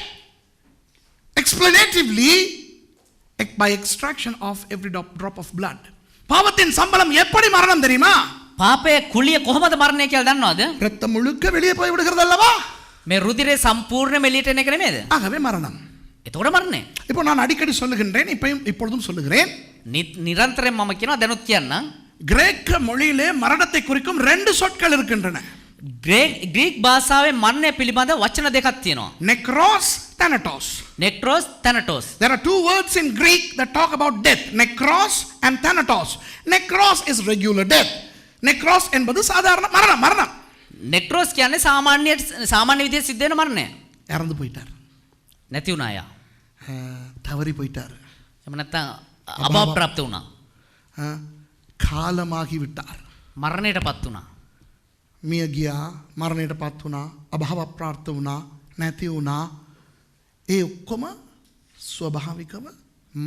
Explanatively, by extraction of every drop of blood. பாவத்தின் சம்பளம் எப்படி மரணம் தெரியுமா? පාපයේ කුලිය කොහොමද මරණය කියලා දන්නවද? இரத்தம் முழுக்க வெளியே போய் விடுகிறது அல்லவா? මේ රුධිරය සම්පූර්ණයෙන්ම එළියට එන එක නෙමෙයිද? ஆகவே மரணம். එතකොට මරණය. இப்போ நான் அடிக்கடி சொல்லுகின்றேன், இப்பொழுதும் சொல்லுகிறேன். නිරන්තරයෙන් මම කියනවා දැනුත් කියන්නම්. கிரேக்க மொழியிலே மரணத்தை குறிக்கும் ரெண்டு சொற்கள் இருக்கின்றன. ග්‍රීක් භාෂාවේ මරණය පිළිබඳ වචන දෙකක් තියෙනවා. Necros, thanatos. නෙක්‍රොස් තැනටොස්. There are two words in Greek that talk about death. Necros and thanatos. Necros is regular death. Necros என்பது சாதாரண மரணம். නෙක්‍රොස් කියන්නේ සාමාන්‍ය විදිහට සිද්ධ වෙන මරණය. இறந்து போயிட்டார். නැති වුණා යා. தவறி போயிட்டார். එහෙම නැත්නම් අභාවප්‍රාප්ත වුණා. කාලமாகி விட்டார். මරණයටපත් වුණා. මිය ගියා, මරණයටපත් වුණා, අභාවප්‍රාප්ත වුණා, නැති වුණා. ඒ ඔක්කොම ස්වභාවිකව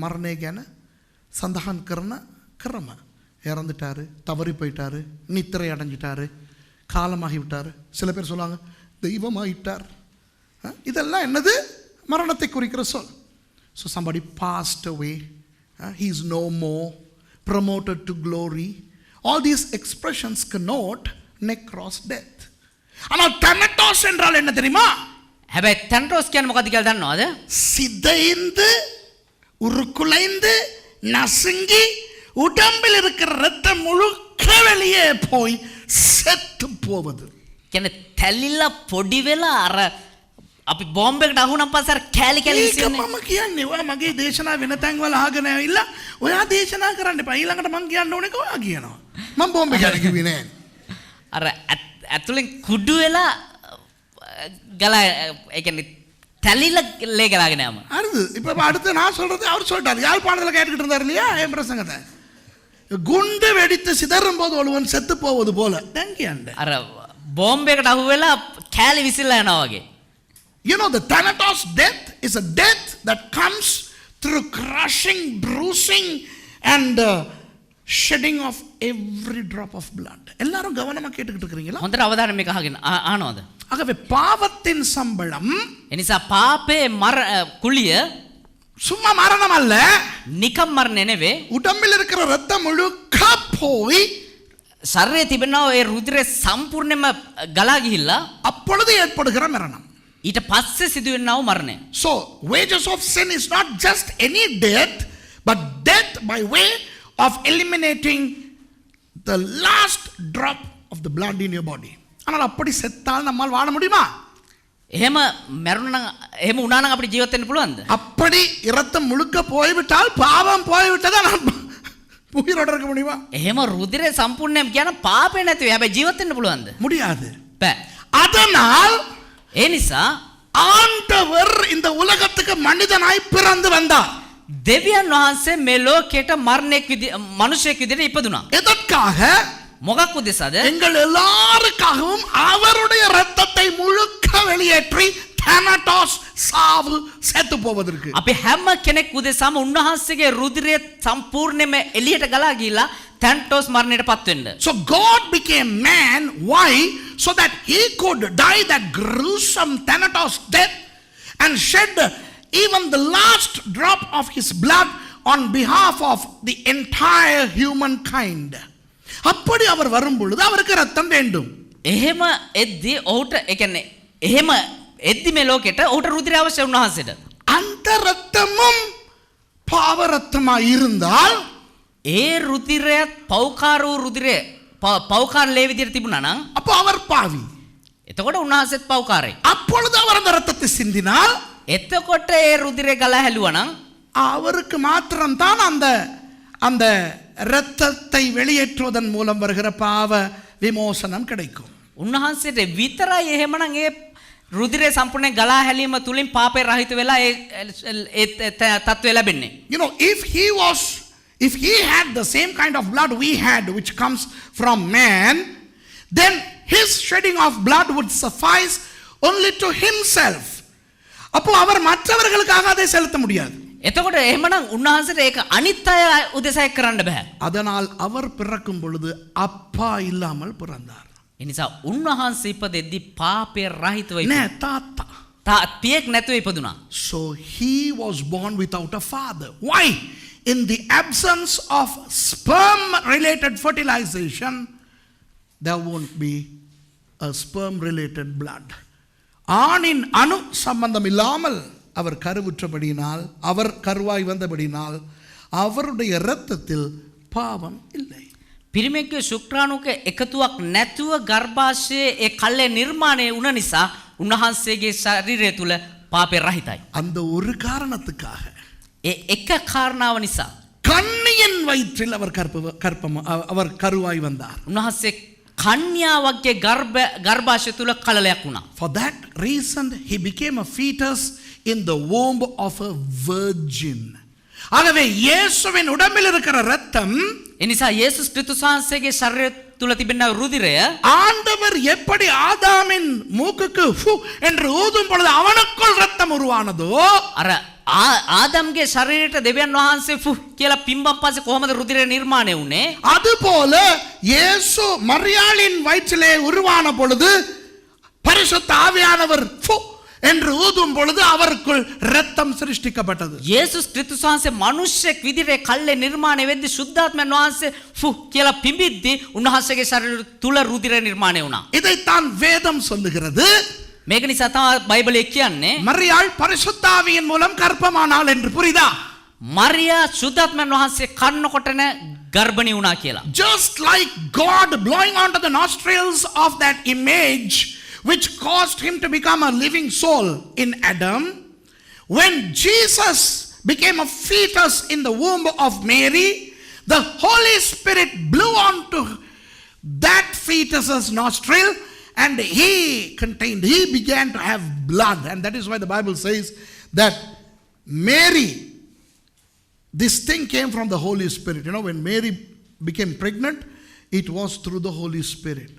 මරණය ගැන සඳහන් කරන ක්‍රම. இறந்துட்டாரு, தவறி போயிட்டாரு, நித்திரை அடைஞ்சிட்டாரு, காலமாகி விட்டார். சில பேர் சொல்லுவாங்க தெய்வமாயிட்டார். இதெல்லாம் என்னது? மரணத்தை குறிக்கிற சொல். So somebody passed away, he is no more, promoted to glory. All these expressions connote necros, death. ஆனால் thanatos என்றால் என்ன தெரியுமா? හැබැයි තැනටොස් කියන්නේ මොකක්ද කියලා දන්නවද? சிதைந்து உருக்குலைந்து நசுங்கி உடம்பில் இருக்கிற ரத்தம் முழுக்க வெளியே போய் செத்து போவது. කියන්නේ තැලිලා පොඩි වෙලා අර අපි බෝම්බයකට අහුනන් පස්සේ අර කෑලි ඉස්සෙන්නේ. මම කියන්නේ ඔයා මගේ දේශනා වෙන තැන් වල අහගෙන ඇවිල්ලා ඔයා දේශනා කරන්න එපා. ඊළඟට මං කියන්න ඕනේ කොහොමද කියනවා. මම බෝම්බේ ගැන කිව්වේ නෑ. අර ඇතුලෙන් කුඩු වෙලා ගලා ඒ කියන්නේ තැලිලා ලේ ගලාගෙන යම. හරිද? இப்போ அடுத்து நான் சொல்றது அவர் சொல்றாரு. யாழ்ப்பாணத்துல கேட்டுக்கிட்டு இருந்தார் இல்லையா என் பிரசங்கத்தை. குண்டு வெடித்து சிதறும் போது ஒருவன் செத்து போவது போல. දැන් කියන්නේ. අර බෝම්බයකට අහු වෙලා කෑලි විසිරලා යනවා වගේ. You know, the thanatos death is a death that comes through crushing, bruising and shedding of every drop of blood. எல்லாரும் கவனமா கேட்டுக்கிட்டு இருக்கீங்களா? හොඳට අවධානයෙන් මේක අහගෙන අහනවද? ஆகவே பாவத்தின் சம்பளம் එනිසා පාපේ කුලිය சும்மா மரணம் அல்ல, නිකම් මරණය නෙවෙයි. உடம்பில் இருக்கிற ரத்தம் முழுக்க போய் ශරීරයේ තිබෙනා ඒ රුධිරය සම්පූර්ණයෙන්ම ගලා ගිහිල්ලා அப்பொழுது ஏற்படுகிற மரணம். ඊට පස්සේ සිදුවෙනා වූ මරණය. So wages of sin is not just any death, but death by way of eliminating the last drop of the blood in your body. ஆனால் அப்படி செத்தால் நம்மால் வாழ முடியுமா? එහෙම මැරුණා නම් එහෙම වුණා නම් අපිට ජීවත් වෙන්න පුළුවන්ද? அப்படி இரத்தம் முழுக்க போய்விட்டால் பாவம் போய்விட்டதா நாம் உயிரோட இருக்க முடியுமா? එහෙම රුධිරය සම්පූර්ණයෙන්ම කියන පාපේ නැති වෙයි. හැබැයි ජීවත් වෙන්න පුළුවන්ද? முடியாது. බෑ. அதனால் ඒ නිසා ஆண்டவர் இந்த உலகத்துக்கு மனிதனாய் பிறந்து வந்தார். දෙවියන් වහන්සේ මේ ලෝකයට මනුෂ්‍යයෙක් විදිහට ඉපදුනා. எதற்காக? මොකක් උදෙසාද? எங்கள் எல்லாருக்காகவும் அவருடைய இரத்தத்தை முழுக்க வெளியேற்றி தானடோஸ் சாவு செத்து போவதற்கு. අපි හැම කෙනෙක් උදෙසාම උන්වහන්සේගේ රුධිරය සම්පූර්ණයෙන්ම එළියට ගලා ගිහිලා තැන්ටෝස් මරණයට පත් වෙන්න. So God became man. Why? So that he could die that gruesome thanatos death and shed even the last drop of his blood on behalf of the entire humankind. அப்படி அவர் வரும் பொழுது அவருக்கு ரத்தம் வேண்டும். එහෙම එද්දී ඔහුට ඒ කියන්නේ එහෙම එද්දී මේ ලෝකෙට ඔහුට රුධිරය අවශ්‍ය උන්වහන්සේට. அந்த ரத்தமும் பாவ ரத்தமாய் இருந்தால் ඒ රුධිරයත් පෞකාර වූ රුධිරය පෞකාර ලේ විදිහට තිබුණා නම් அப்போ அவர் பாவி. එතකොට උන්වහන්සේත් පෞකාරයි. அப்பொழுது அவர் அந்த ரத்தத்தை சிந்தினால் එතකොට ඒ රුධිරය ගලා හැලුවා නම් அவருக்கு மாத்திரம்தான் அந்த அந்த இரத்தத்தை வெளியேற்றுவதன் மூலம் வருகிற பாவ விமோசனம் கிடைக்கும். උන්වහන්සේට විතරයි එහෙමනම් ඒ රුධිරය සම්පූර්ණයෙන් ගලා හැලීම තුලින් පාපේ රහිත වෙලා ඒ තත්ත්වය ලැබෙන්නේ. You know, if he had the same kind of blood we had, which comes from man, then his shedding of blood would suffice only to himself. அப்போ அவர் மற்றவர்களுக்காக அதை செலுத்த முடியாது. එතකොට එහෙමනම් උන්වහන්සේට ඒක අනිත් අය උදෙසා කරන්න බෑ. அதனால் அவர் பிறக்கும் பொழுது அப்பா இல்லாமல் பிறந்தார். ඒ නිසා උන්වහන්සේ ඉපදෙද්දී පාපේ රහිතව නෑ තාත්තා. පියෙක් නැතුව ඉපදුනා. So he was born without a father. Why? In the absence of sperm related fertilization, there won't be a sperm related blood. ஆணின் அணு சம்பந்தம் இல்லாமல் அவர் கருவுற்றபடியினால், அவர் கருவாய் வந்தபடியினால் அவருடைய இரத்தத்தில் பாவம் இல்லை. පිරිමෙක්ගේ ශුක්‍රාණුක එකතුවක් නැතුව ගර්භාෂයේ ඒ කල්ලේ නිර්මාණය වුණ නිසා උන්වහන්සේගේ ශරීරය තුල පාපේ රහිතයි. அந்த ஒரு காரணத்துக்காக ඒ එක කාරණාව නිසා கன்னியின் வயிற்றில் அவர் கருவாய் வந்தார். උන්වහන්සේ කන්‍යාවක්ගේ ගර්භාෂය තුල කලලයක් වුණා. For that reason he became a fetus in the womb of a virgin. ஆகவே இயேசுவின் உடம்பில் இருக்கிற இரத்தம், එනිසා යේසුස් ක්‍රිස්තුස් වහන්සේගේ ශරීරය තුල තිබෙන රුධිරය ஆண்டவர் எப்படி ஆதாமின் மூக்குக்கு ஃபு என்று ஊதும் பொழுது அவனுக்குள் இரத்தம் உருவானதோ, අර ආදම්ගේ ශරීරයට දෙවියන් වහන්සේ ෆු කියලා පිම්බම් පස්සේ කොහොමද රුධිරය නිර්මාණය වුනේ? அதுபோல இயேசு மரியாளின் வயிற்றிலே உருவான பொழுது பரிசுத்த ஆவியானவர் ஃபு என்று ஊதும் பொழுது அவருக்குள் இரத்தம் சிருஷ்டிக்கப்பட்டது. යේසුස් ක්‍රිස්තුස් වහන්සේ මිනිස්සෙක් විදිහට කල්ලේ නිර්මාණය වෙද්දී සුද්ධාත්මයන් වහන්සේ ෆු කියලා පිඹිද්දී උන්වහන්සේගේ ශරීරය තුල රුධිරය නිර්මාණය වුණා. இதைத்தான் வேதம் சொல்லுகிறது. මේක නිසා තමයි බයිබලයේ කියන්නේ மரியாள் பரிசுத்த ஆவியின் மூலம் கர்ப்பமானாள் என்று. புரியுதா? මරියා සුද්ධාත්මයන් වහන්සේ කන්නකොටන ගර්භණී වුණා කියලා. Just like God blowing onto the nostrils of that image which caused him to become a living soul in Adam, when Jesus became a fetus in the womb of Mary, the Holy Spirit blew onto that fetus's nostril and he began to have blood. And that is why the Bible says that Mary, this thing came from the Holy Spirit. You know, when Mary became pregnant, it was through the Holy Spirit.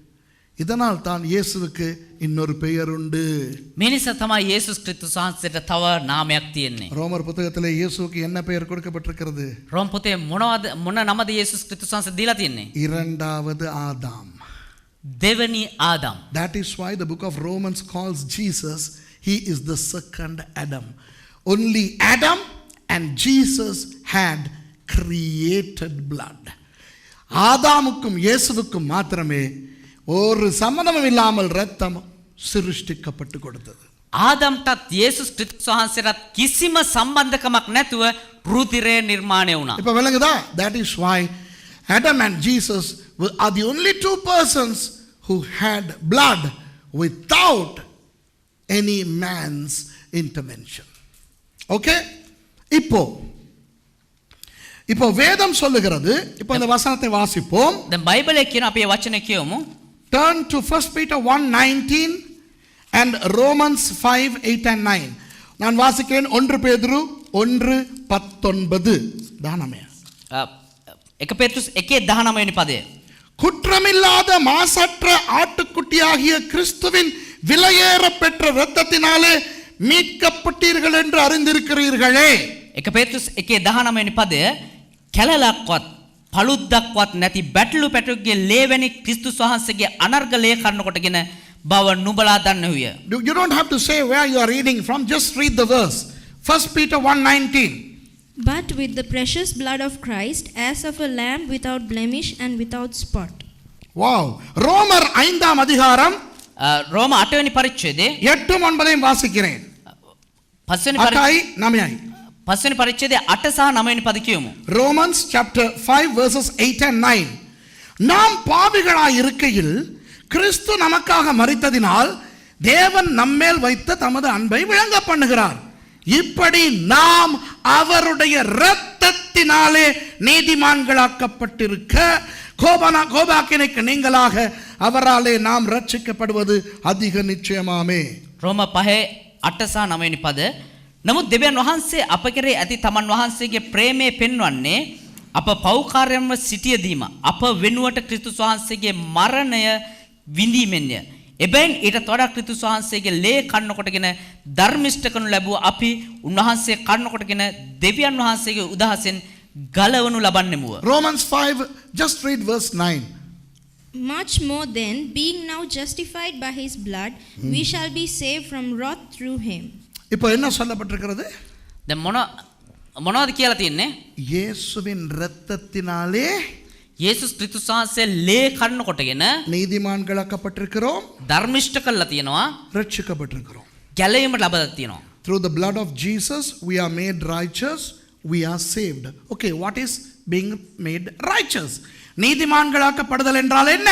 இதனால் தான் இயேசுவுக்கு இன்னொரு பெயர் உண்டு. මේ නිසා තමයි යේසුස් ක්‍රිස්තුස් වහන්සේට තව නාමයක් තියෙන්නේ. ரோமர் புத்தகத்திலே இயேசுவுக்கு என்ன பெயர் கொடுக்கப்பட்டிருக்கிறது? රෝම පොතේ මොන නමද යේසුස් ක්‍රිස්තුස් වහන්සේ දීලා තියෙන්නේ? இரண்டாவது ஆதாம். දෙවනි Adam. That is why the book of Romans calls Jesus, he is the second Adam. Only Adam and Jesus had created blood. ஆதாமுக்கும் இயேசுவுக்கும் மாத்திரமே ஒரு சம்பந்தமும் இல்லாமல் இரத்தம் சிருஷ்டிக்கப்பட்டு கொடுத்தது. ආදම්ටත් යේසුස් ක්‍රිස්තුස් වහන්සේටත් කිසිම සම්බන්ධකමක් නැතුව රුධිරය නිර්මාණය වුණා. இப்ப விளங்குதா? That is why Adam and Jesus are the only two persons who had blood without any man's intervention. Okay? இப்போ வேதம் சொல்லுகிறது. இப்போ இந்த வசனத்தை வாசிப்போம். දැන් බයිබලයේ කියන අපි මේ වචනේ කියවමු. Turn to 1 Peter 1:19 and Romans 5:8 and 9. நான் வாசிக்கிறேன். 1 பேதுரு 1:19 தானமே. 1 பேதுரு 1:19 වෙනි පදය. குற்றமில்லாத மாசற்ற ஆட்டுக்குட்டியாகிய கிறிஸ்துவின் விலையேற பெற்ற இரத்தத்தினாலே மீட்கப்பட்டீர்கள் என்று அறிந்திருக்கிறீர்களே. 1 பேதுரு 1:19 වෙනි පදය කැලලක්වත් පළුද්දක්වත් නැති බැටළු පැටුගේ ලේවැනි ක්‍රිස්තුස් වහන්සේගේ අනර්ග ලේ කන්න කොටගෙන බව නුඹලා දන්නෙහුය. You don't have to say where you are reading from, just read the verse. 1 Peter 1:19. But with the precious blood of Christ, as of a lamb without blemish and without spot. Wow. ரோமர் 5ஆம் அதிகாரம் රෝම 8 වෙනි පරිච්ඡේදයේ 8 9 வாசிக்கிறேன். 5 වෙනි පරිච්ඡේදයේ 8 සහ 9 වෙනි පද කියමු. Romans chapter 5 verses 8 and 9. நாம் பாவிகளாய் இருக்கையில் கிறிஸ்து நமக்காக மரித்ததினால் தேவன் நம்மேல் வைத்த தமது அன்பை விளங்க பண்ணுகிறார். இப்படி நாம் அவருடைய இரத்தத்தினாலே நீதிமான்களாக்கப்பட்டிருக்க கோபாக்கினைக்கு நீங்களாக அவராலே நாம் ரட்சிக்கப்படுவது அதிக நிச்சயமாமே. රෝම 5:8 සහ 9 වෙනි පද. නමුත් දෙවියන් වහන්සේ අප කෙරෙහි ඇති තමන් වහන්සේගේ ප්‍රේමය පෙන්වන්නේ අප පෞකාරයන්ව සිටියදීම අප වෙනුවට ක්‍රිස්තුස් වහන්සේගේ මරණය විඳීමෙන්ය. එබැවින් ඊටත් වඩා ක්‍රිස්තුස් වහන්සේගේ ලේ කන්න කොටගෙන ධර්මිෂ්ඨ කරනු ලැබුව අපි උන්වහන්සේ කන්න කොටගෙන දෙවියන් වහන්සේගේ උදහසෙන් ගලවනු ලබන්නෙමුව. Romans 5, just read verse 9. Much more then, being now justified by his blood, we shall be saved from wrath through him. இப்போ என்ன சொல்லப்பட்டிருக்கிறது? දැන් මොනවද කියලා තියෙන්නේ? இயேசுவின் இரத்தத்தினாலே යේසුස් ක්‍රිස්තුස් වහන්සේ ලේ කන්න කොටගෙන நீதிமான்களாக்கப்பட்டிருக்கிறோம், ධර්මිෂ්ඨ කරලා තියෙනවා, ரட்சிக்கப்பட்டிருக்கிறோம். ගැලවීමට ලබා තියෙනවා. Through the blood of Jesus we are made righteous, we are saved. Okay, what is being made righteous? நீதிமான்களாக்கப்படுதல் என்றால் என்ன?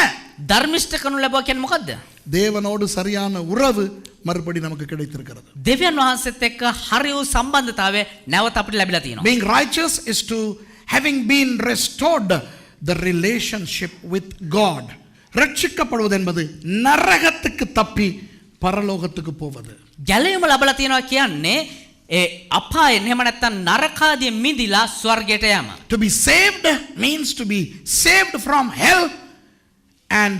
ධර්මිෂ්ඨ කරනු ලැබුවා කියන්නේ මොකද්ද? தேவனோடு சரியான உறவு மறுபடி நமக்கு கிடைத்திருக்கிறது. දෙවියන් වහන්සේත් එක්ක හරි වූ සම්බන්ධතාවය නැවත අපිට ලැබිලා තියෙනවා. Being righteous is to having been restored the relationship with God. ரட்சிக்கப்படுவது என்பது நரகத்துக்கு தப்பி பரலோகத்துக்கு போவது. ගැලවීම ලැබලා තියෙනවා කියන්නේ අපාය එහෙම නැත්නම් නරකාදී මිදිලා ස්වර්ගයට යෑම. To be saved means to be saved from hell and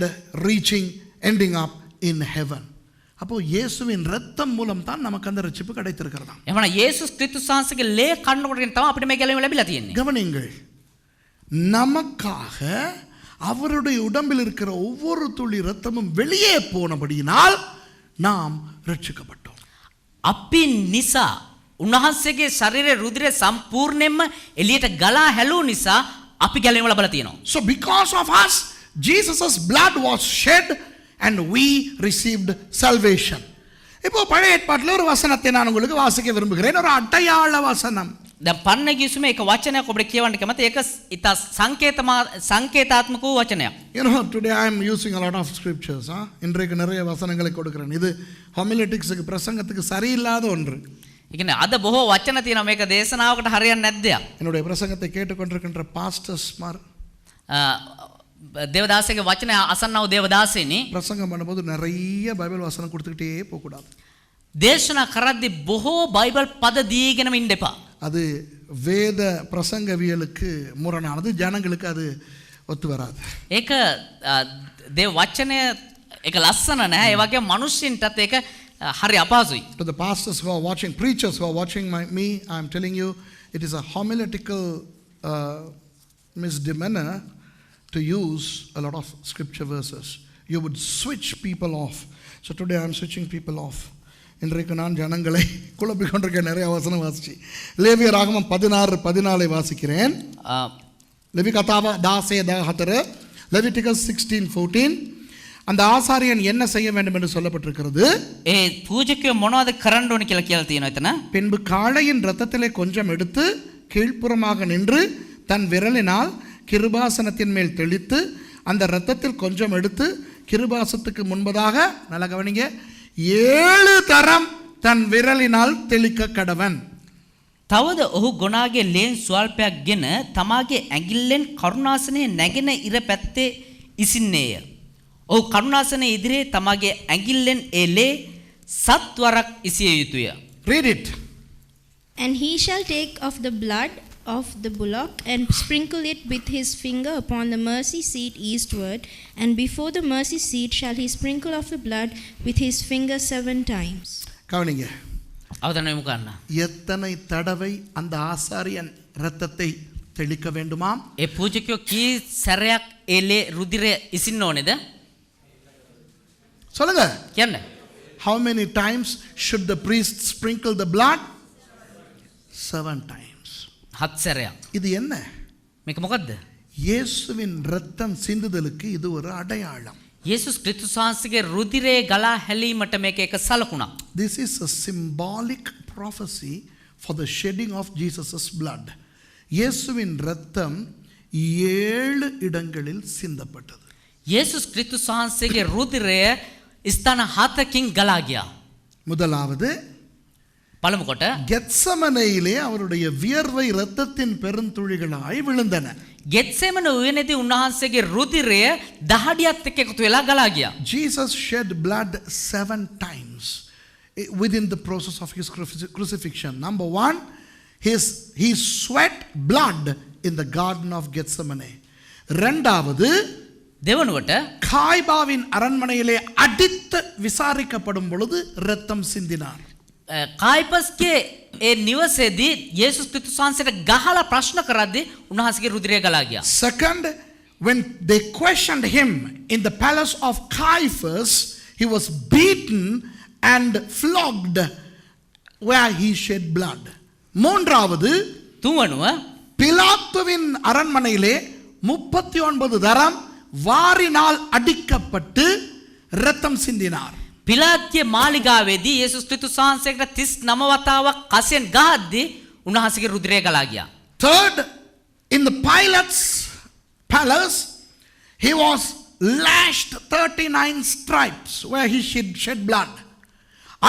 ending up in heaven. அப்போ இயேசுவின் இரத்தம் மூலம் தான் நமக்கு அந்த ரட்சிப்பு கிடைத்திருக்கிறது. එහෙනම් යේසුස් ක්‍රිස්තුස් වහන්සේගේ ලේ කන්න කොටගෙන තමයි අපිට මේ ගැලවීම ලැබිලා තියෙන්නේ. கவனிங்கள், நமக்காக அவருடைய உடம்பில் இருக்கிற ஒவ்வொரு துளி இரத்தமும் வெளியே போனபடியினால் நாம் ரட்சிக்கப்பட்டோம். අපි නිසා උන්වහන්සේගේ ශරීරයේ රුධිරය සම්පූර්ණයෙන්ම එළියට ගලා හැලූ නිසා අපි ගැලවීම ලැබලා තියෙනවා. So because of us, Jesus' blood was shed and we received salvation. இப்போ பழைய ஏற்பாட்டில் ஒரு வசனத்தை நான் உங்களுக்கு வாசிக்க விரும்புகிறேன். ஒரு அடையாள வசனம். දැන් පන්න ගිසුමේ එක වචනයක් ඔබට කියවන්න කැමති. ඒක ඉතා සංකේතාත්මක වූ වචනයක්. You know, today I am using a lot of scriptures. இன்றைக்கு நிறைய வசனங்களை கொடுக்கிறேன். இது ஹோமிலெட்டிக்ஸ்க்கு பிரசங்கத்துக்கு சரியில்லாத ஒன்று. ඒ කියන්නේ අද බොහෝ වචන තියෙනවා මේක දේශනාවකට හරියන්නේ නැද්ද? என்னுடைய பிரசங்கத்தை கேட்டுக்கொண்டிருக்கின்ற பாஸ்டர்ஸ்மார் தேவதாசගේ වචන අසන්නව දේවදාසෙනි பிரசங்கம் பண்ணும்போது நிறைய பைபிள் வசனம் கொடுத்துக்கிட்டே போக கூடாது. දේශනා කරද්දී බොහෝ බයිබල් පද දීගෙනම ඉන්න එපා. அது வேத பிரசங்கவியலுக்கு முரணானது, ஜனங்களுக்கு அது ஒத்து வராது. ඒක දේව වචනය ඒක ලස්සන නැහැ. ඒ වගේ මිනිස්සුන්ටත් ඒක හරි අපහසුයි. To the pastors who are watching, preachers who are watching me, I am telling you, it is a homiletical misdemeanor to use a lot of scripture verses. You would switch people off. So today I am switching people off. இன்றைக்கு நான் ஜனங்களை குழப்பிக்கொண்டிருக்க நிறைய வசனம் வாசிச்சு லேவியராகமம் 16:14 வாசிக்கிறேன். Levi கதாவ 10:14, Leviticus 16:14. அந்த ஆசாரியன் என்ன செய்ய வேண்டும் என்று சொல்லப்பட்டிருக்கிறது. ඒ පූජකයෝ මොනවද කරන්න ඕනේ කියලා කියලා තියෙනවා එතන. பின்பு காளையின் இரத்தத்திலே கொஞ்சம் எடுத்து கீழ்ப்புறமாக நின்று தன் விரலினால் கிருபாசனத்தின் மேல் தெளித்து அந்த இரத்தத்தில் கொஞ்சம் எடுத்து கிருபாசனத்துக்கு முன்பதாக நல்ல கவனிங்க 7 தரம் தன் விரலினால் தெளிக்க கடவன். තවද ඔහු ගොනාගේ ලේන් ස්වල්පයක් ගෙන තමාගේ ඇඟිල්ලෙන් කරුණාසනයේ නැගෙන ඉර පැත්තේ ඉසින්නේය. ඔහු කරුණාසනයේ ඉදිරියේ තමාගේ ඇඟිල්ලෙන් ඒ ලේ 7 වරක් ඉසිය යුතුය. Read it. And he shall take of the blood of the bullock and sprinkle it with his finger upon the mercy seat eastward, and before the mercy seat shall he sprinkle of the blood with his finger 7 times. கவனிங்க. අවධානය යොමු කරන්න. எத்தனை தடவை அந்த ஆசாரியன் இரத்தத்தை தெளிக்க வேண்டுமாம்? ඒ පූජකයෝ කී සැරයක් ඒ ලේ රුධිරය ඉසින්න ඕනේද? சொல்லுங்க. කියන්න. How many times should the priest sprinkle the blood? 7 times. 7 සැරයක්. இது என்ன? මේක මොකද්ද? இயேசுவின் இரத்தம் சிந்துதலுக்கு இது ஒரு அடையாளம். යේසුස් ක්‍රිස්තුස් වහන්සේගේ රුධිරය ගලා හැලීමට මේක එක සලකුණක්. This is a symbolic prophecy for the shedding of Jesus' blood. இயேசுவின் இரத்தம் 7 இடங்களில் சிந்தப்பட்டது. යේසුස් ක්‍රිස්තුස් වහන්සේගේ රුධිරය ස්ථාන 7කින් ගලා ගියා. முதலாவது පළමු කොට கெத்சமனேயிலே அவருடைய வியர்வை இரத்தத்தின் பெருந்துளிகளாய் விழுந்தன. ගෙත්සෙමන උයනේදී උන්වහන්සේගේ රුධිරය දහඩියත් එක්ක එකතු වෙලා ගලා ගියා. Jesus shed blood 7 times within the process of his crucifixion. Number 1, he sweat blood in the garden of Gethsemane. இரண்டாவது දෙවනුවට காய்பாவின் அரண்மனையிலே அடித்து விசாரிக்கப்படும் பொழுது இரத்தம் சிந்தினார். කායිපස්ගේ ඒ නිවසේදී යේසුස් ක්‍රිස්තුස් වහන්සේට ගහලා ප්‍රශ්න කරද්දී උන්වහන්සේගේ රුධිරය ගලා ගියා. Second, when they questioned him in the palace of Caiaphas, he was beaten and flogged where he shed blood. மூன்றாவது තුන්වනුව பிலாத்துவின் அரண்மனையிலே 39 தரம் வாரினால் அடிக்கப்பட்டு இரத்தம் சிந்தினார். පිලාත්ගේ මාලිගාවේදී යේසුස් ක්‍රිස්තුස් වහන්සේට 39 වතාවක් කසෙන් ගහද්දී උන්වහන්සේගේ රුධිරය ගලා ගියා. Third, in the Pilate's palace, he was lashed 39 stripes where he shed blood.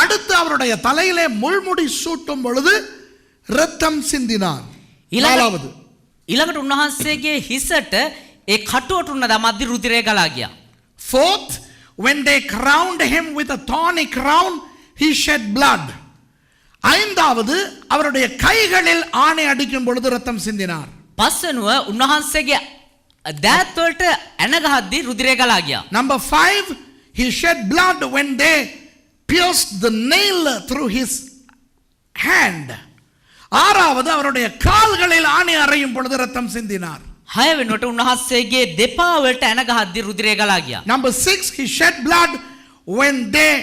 அடுத்து அவருடைய தலையிலே முள்முடி சூட்டும் பொழுது இரத்தம் சிந்தினார். நாலாவது ඊළඟට උන්වහන්සේගේ හිසට ඒ කටුවට උන්න දමද්දී රුධිරය ගලා ගියා. Fourth, when they crowned him with a thorny crown, he shed blood. ஐந்தாவது அவருடைய கைகளில் ஆணை அடிக்கும் பொழுது இரத்தம் சிந்தினார். පස්වෙනුව උන්වහන්සේගේ දෑත් වලට ඇන ගහද්දී රුධිරය ගලා ගියා. Number 5, he shed blood when they pierced the nail through his hand. ஆறாவது அவருடைய கால்களில் ஆணை அறையும் பொழுது இரத்தம் சிந்தினார். 6 වෙනුවට උන්වහන්සේගේ දෙපා වලට ඇන ගහද්දී රුධිරය ගලා ගියා. Number 6, he shed blood when they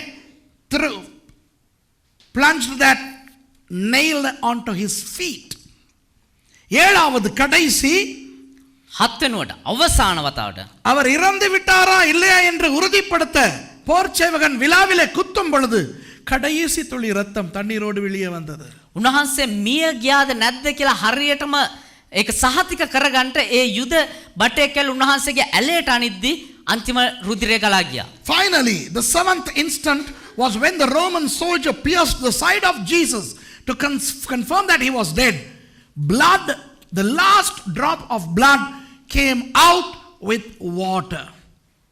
plunged that nail onto his feet. ஏழாவது கடைசி 7 වෙනුවට අවසාන වතාවට அவர் இறந்து விட்டாரா இல்லையா என்று உறுதிப்படுத்த போர்ச்சேவகன் விலாவிலே குத்தும் பொழுது கடைசி துளி இரத்தம் தண்ணீரோடு வெளியே வந்தது. උන්වහන්සේ මිය ගියාද නැද්ද කියලා හරියටම ඒක සහතික කරගන්න ඒ යුද බටේකල් උන්වහන්සේගේ ඇලයට අනිද්දී අන්තිම රුධිරය ගලා ගියා. Finally, the 7th instant was when the Roman soldier pierced the side of Jesus to confirm that he was dead. Blood, the last drop of blood came out with water.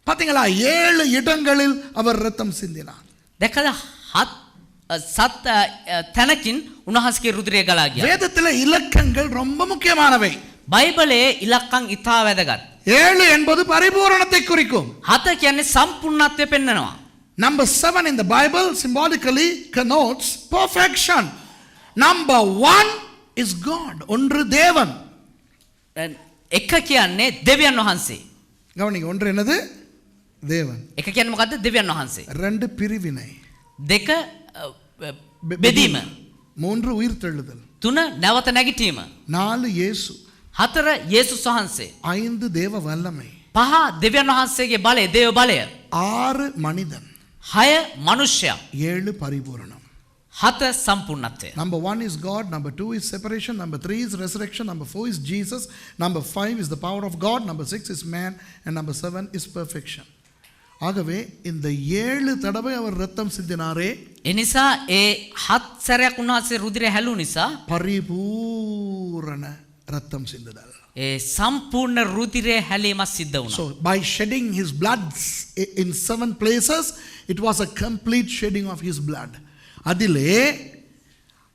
பாத்தீங்களா 7 இடங்களில் அவர் இரத்தம் சிந்தினார். දැකලා සත් තැනකින් උන්වහන්සේගේ රුධිරය ගලා ගියා. வேதத்திலே இலக்கங்கள் ரொம்ப முக்கியமானவை. බයිබලයේ ඉලක්කම් ඉතා වැදගත්. 7 என்பது பரிபூரணத்தை குறிக்கும். 7 කියන්නේ සම්පූර්ණත්වය පෙන්වනවා. Number 7 in the Bible symbolically connotes perfection. Number 1 is God. ஒன்று தேவன். 1 කියන්නේ දෙවියන් වහන්සේ. கவனிங்க, ஒன்று என்னது? தேவன். 1 කියන්නේ මොකද්ද? දෙවියන් වහන්සේ. 2 பிரிவினை. 2 බෙදීම. 3 உயிர்த்தெழுதல். 3 නැවත නැගිටීම. 4 இயேசு. 4 යේසුස් වහන්සේ. 5 தேவ வல்லமை. 5 දෙවියන් වහන්සේගේ බලය, දේව බලය. 6 மனிதன். 6 මනුෂ්‍යයා. 7 பரிபூரணம். 7 සම්පූර්ණත්වය. Number 1 is God, number 2 is separation, number 3 is resurrection, number 4 is Jesus, number 5 is the power of God, number 6 is man, and number 7 is perfection. ஆகவே இந்த 7 தடவை அவர் ரத்தம் சிந்தினாரே, එනිසා ඒ 7 සැරයක් උන්වහන්සේ රුධිරය හැලු නිසා பரிபூரண ரத்தம் சிந்துதல். ඒ සම්පූර්ණ රුධිරය හැලීමක් සිද්ධ වුණා. So by shedding his blood in 7 places, it was a complete shedding of his blood. அதிலே